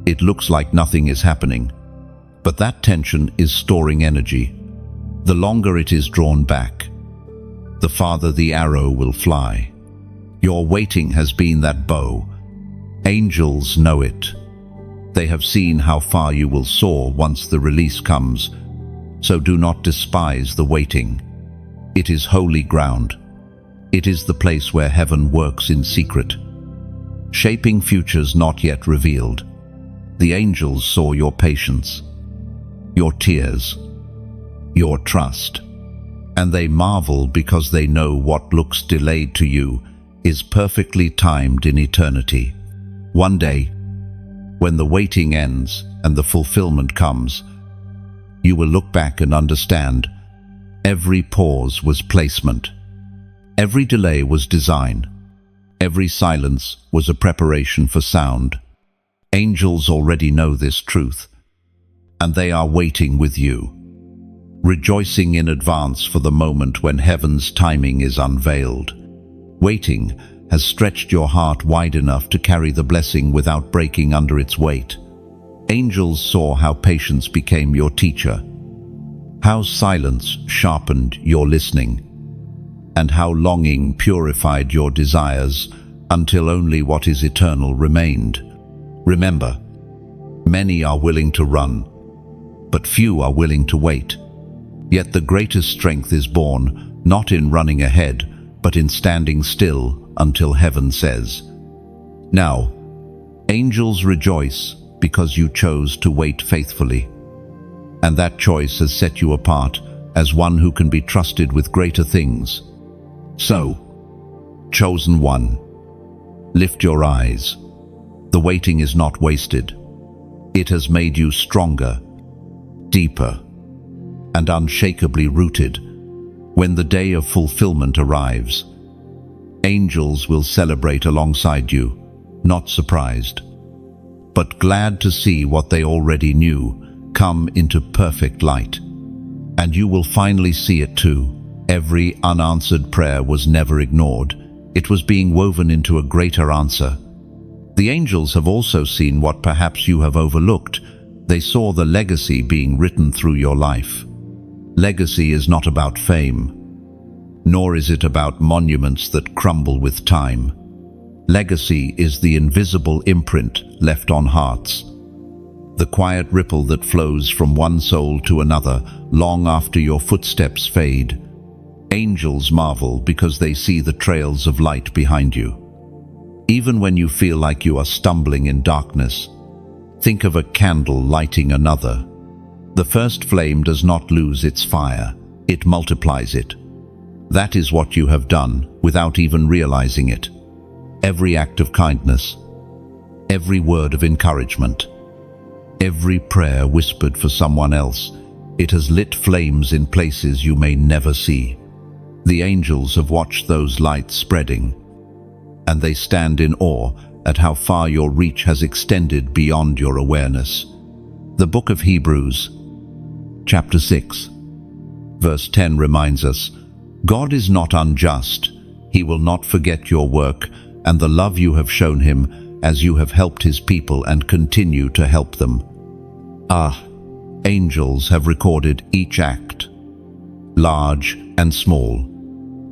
it looks like nothing is happening, but that tension is storing energy. The longer it is drawn back, the farther the arrow will fly. Your waiting has been that bow. Angels know it. They have seen how far you will soar once the release comes, so do not despise the waiting. It is holy ground. It is the place where heaven works in secret, shaping futures not yet revealed. The angels saw your patience, your tears, your trust, and they marvel because they know what looks delayed to you is perfectly timed in eternity. One day, when the waiting ends and the fulfillment comes, you will look back and understand every pause was placement, every delay was design, every silence was a preparation for sound. Angels already know this truth, and they are waiting with you, rejoicing in advance for the moment when heaven's timing is unveiled. Waiting has stretched your heart wide enough to carry the blessing without breaking under its weight. Angels saw how patience became your teacher, how silence sharpened your listening, and how longing purified your desires until only what is eternal remained. Remember, many are willing to run, but few are willing to wait. Yet the greatest strength is born not in running ahead, but in standing still until heaven says, "Now." Angels rejoice because you chose to wait faithfully, and that choice has set you apart as one who can be trusted with greater things. So, chosen one, lift your eyes. The waiting is not wasted. It has made you stronger, deeper, and unshakably rooted. When the day of fulfillment arrives, angels will celebrate alongside you, not surprised, but glad to see what they already knew come into perfect light. And you will finally see it too. Every unanswered prayer was never ignored. It was being woven into a greater answer. The angels have also seen what perhaps you have overlooked. They saw the legacy being written through your life. Legacy is not about fame, nor is it about monuments that crumble with time. Legacy is the invisible imprint left on hearts, the quiet ripple that flows from one soul to another long after your footsteps fade. Angels marvel because they see the trails of light behind you. Even when you feel like you are stumbling in darkness, think of a candle lighting another. The first flame does not lose its fire, it multiplies it. That is what you have done without even realizing it. Every act of kindness, every word of encouragement, every prayer whispered for someone else, it has lit flames in places you may never see. The angels have watched those lights spreading, and they stand in awe at how far your reach has extended beyond your awareness. The book of Hebrews, chapter 6, verse 10 reminds us, God is not unjust. He will not forget your work and the love you have shown him as you have helped his people and continue to help them. Angels have recorded each act, large and small.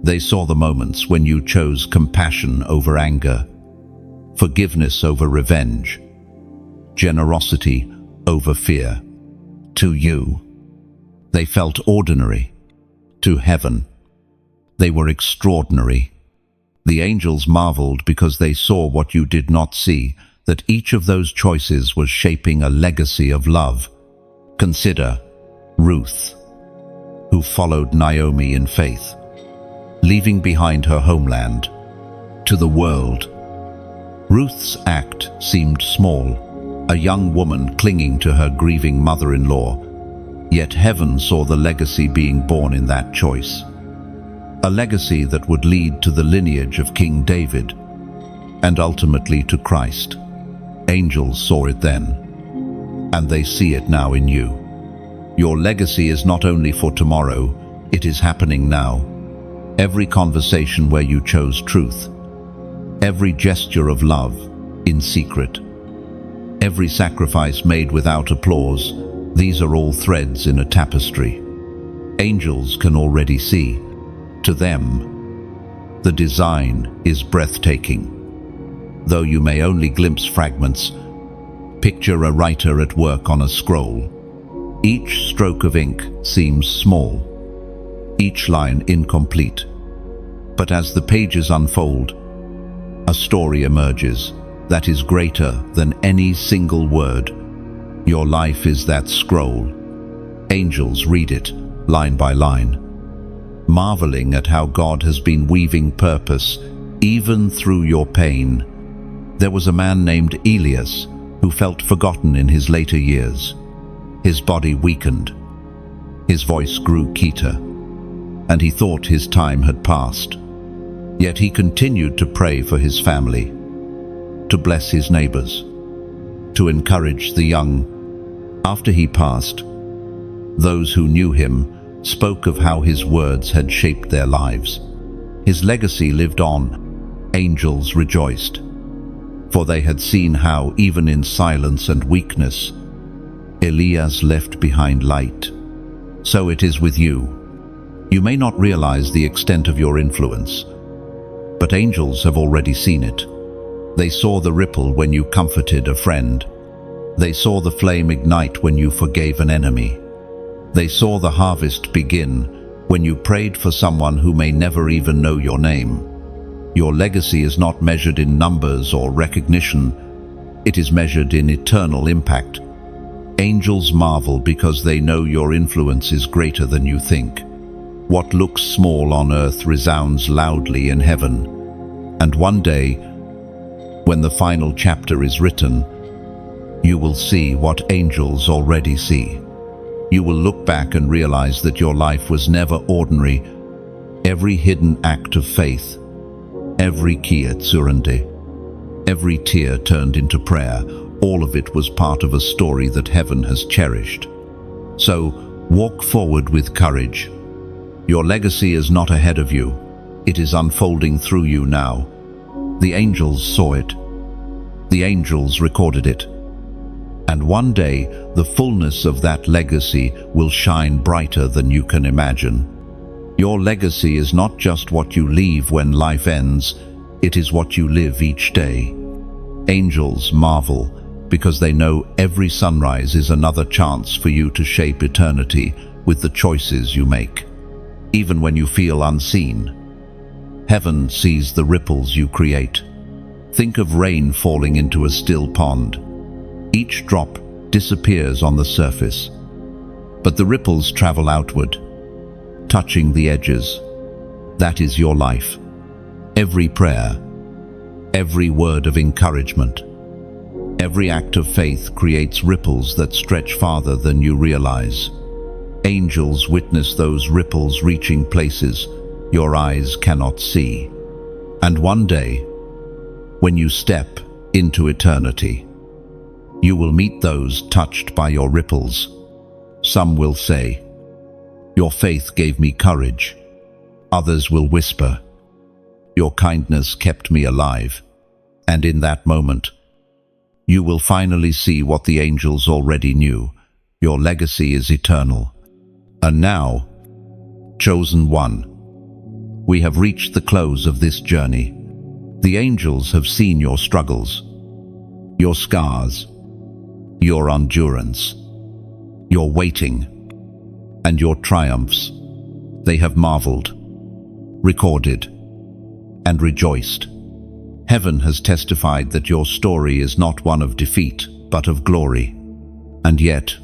They saw the moments when you chose compassion over anger, forgiveness over revenge, generosity over fear. To you, they felt ordinary. To heaven, they were extraordinary. The angels marveled because they saw what you did not see, that each of those choices was shaping a legacy of love. Consider Ruth, who followed Naomi in faith, leaving behind her homeland. To the world, Ruth's act seemed small, a young woman clinging to her grieving mother-in-law, yet heaven saw the legacy being born in that choice. A legacy that would lead to the lineage of King David and ultimately to Christ. Angels saw it then, and they see it now in you. Your legacy is not only for tomorrow, it is happening now. Every conversation where you chose truth, every gesture of love in secret, every sacrifice made without applause, these are all threads in a tapestry. Angels can already see. To them, the design is breathtaking. Though you may only glimpse fragments, picture a writer at work on a scroll. Each stroke of ink seems small, each line incomplete. But as the pages unfold, a story emerges that is greater than any single word. Your life is that scroll. Angels read it, line by line, marveling at how God has been weaving purpose even through your pain. There was a man named Elias who felt forgotten in his later years. His body weakened, his voice grew keter, and he thought his time had passed. Yet he continued to pray for his family, to bless his neighbors, to encourage the young. After he passed, those who knew him spoke of how his words had shaped their lives. His legacy lived on. Angels rejoiced, for they had seen how, even in silence and weakness, Elias left behind light. So it is with you. You may not realize the extent of your influence, but angels have already seen it. They saw the ripple when you comforted a friend. They saw the flame ignite when you forgave an enemy. They saw the harvest begin when you prayed for someone who may never even know your name. Your legacy is not measured in numbers or recognition. It is measured in eternal impact. Angels marvel because they know your influence is greater than you think. What looks small on earth resounds loudly in heaven. And one day, when the final chapter is written, you will see what angels already see. You will look back and realize that your life was never ordinary. Every hidden act of faith, every kiyatsurande, every tear turned into prayer, all of it was part of a story that heaven has cherished. So, walk forward with courage. Your legacy is not ahead of you. It is unfolding through you now. The angels saw it. The angels recorded it. And one day, the fullness of that legacy will shine brighter than you can imagine. Your legacy is not just what you leave when life ends, it is what you live each day. Angels marvel because they know every sunrise is another chance for you to shape eternity with the choices you make. Even when you feel unseen, heaven sees the ripples you create. Think of rain falling into a still pond. Each drop disappears on the surface, but the ripples travel outward, touching the edges. That is your life. Every prayer, every word of encouragement, every act of faith creates ripples that stretch farther than you realize. Angels witness those ripples reaching places your eyes cannot see. And one day, when you step into eternity, you will meet those touched by your ripples. Some will say, "Your faith gave me courage." Others will whisper, "Your kindness kept me alive." And in that moment, you will finally see what the angels already knew. Your legacy is eternal. And now, chosen one, we have reached the close of this journey. The angels have seen your struggles, your scars, your endurance, your waiting, and your triumphs. They have marveled, recorded, and rejoiced. Heaven has testified that your story is not one of defeat, but of glory. And yet,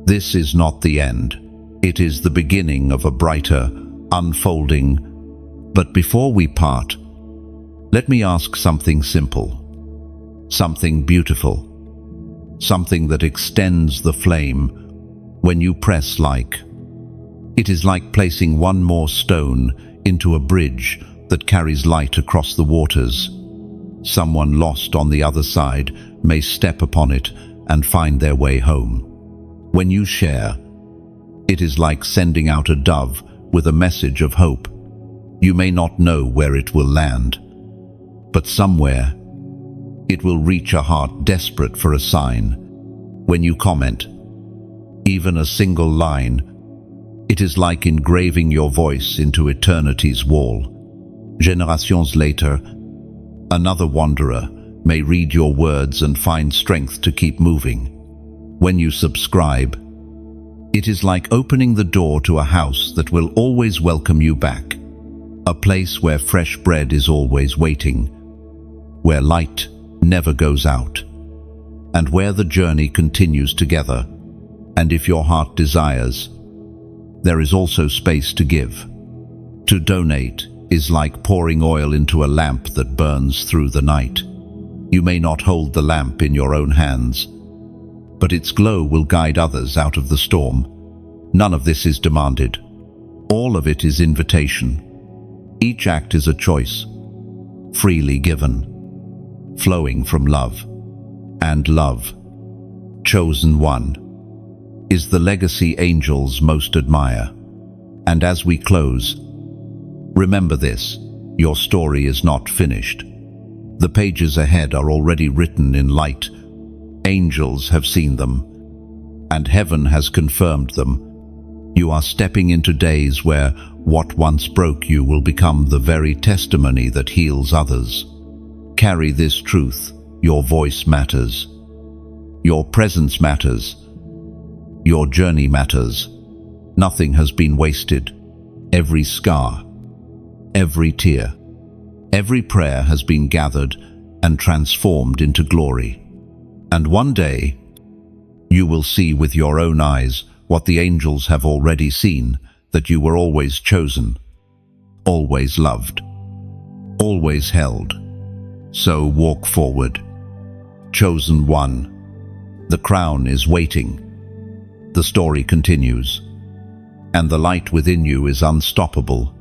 this is not the end. It is the beginning of a brighter unfolding. But before we part, let me ask something simple, something beautiful, something that extends the flame when you press like. It is like placing one more stone into a bridge that carries light across the waters. Someone lost on the other side may step upon it and find their way home. When you share, it is like sending out a dove with a message of hope. You may not know where it will land, but somewhere it will reach a heart desperate for a sign. When you comment, even a single line, it is like engraving your voice into eternity's wall. Generations later, another wanderer may read your words and find strength to keep moving. When you subscribe, it is like opening the door to a house that will always welcome you back, a place where fresh bread is always waiting, where light never goes out, and where the journey continues together. And if your heart desires, there is also space to give. To donate is like pouring oil into a lamp that burns through the night. You may not hold the lamp in your own hands, but its glow will guide others out of the storm. None of this is demanded. All of it is invitation. Each act is a choice, freely given, flowing from love. And love, chosen one, is the legacy angels most admire. And as we close, remember this: your story is not finished. The pages ahead are already written in light. Angels have seen them, and heaven has confirmed them. You are stepping into days where what once broke you will become the very testimony that heals others. Carry this truth: your voice matters. Your presence matters. Your journey matters. Nothing has been wasted. Every scar, every tear, every prayer has been gathered and transformed into glory. And one day, you will see with your own eyes what the angels have already seen, that you were always chosen, always loved, always held. So walk forward, chosen one. The crown is waiting. The story continues, and the light within you is unstoppable.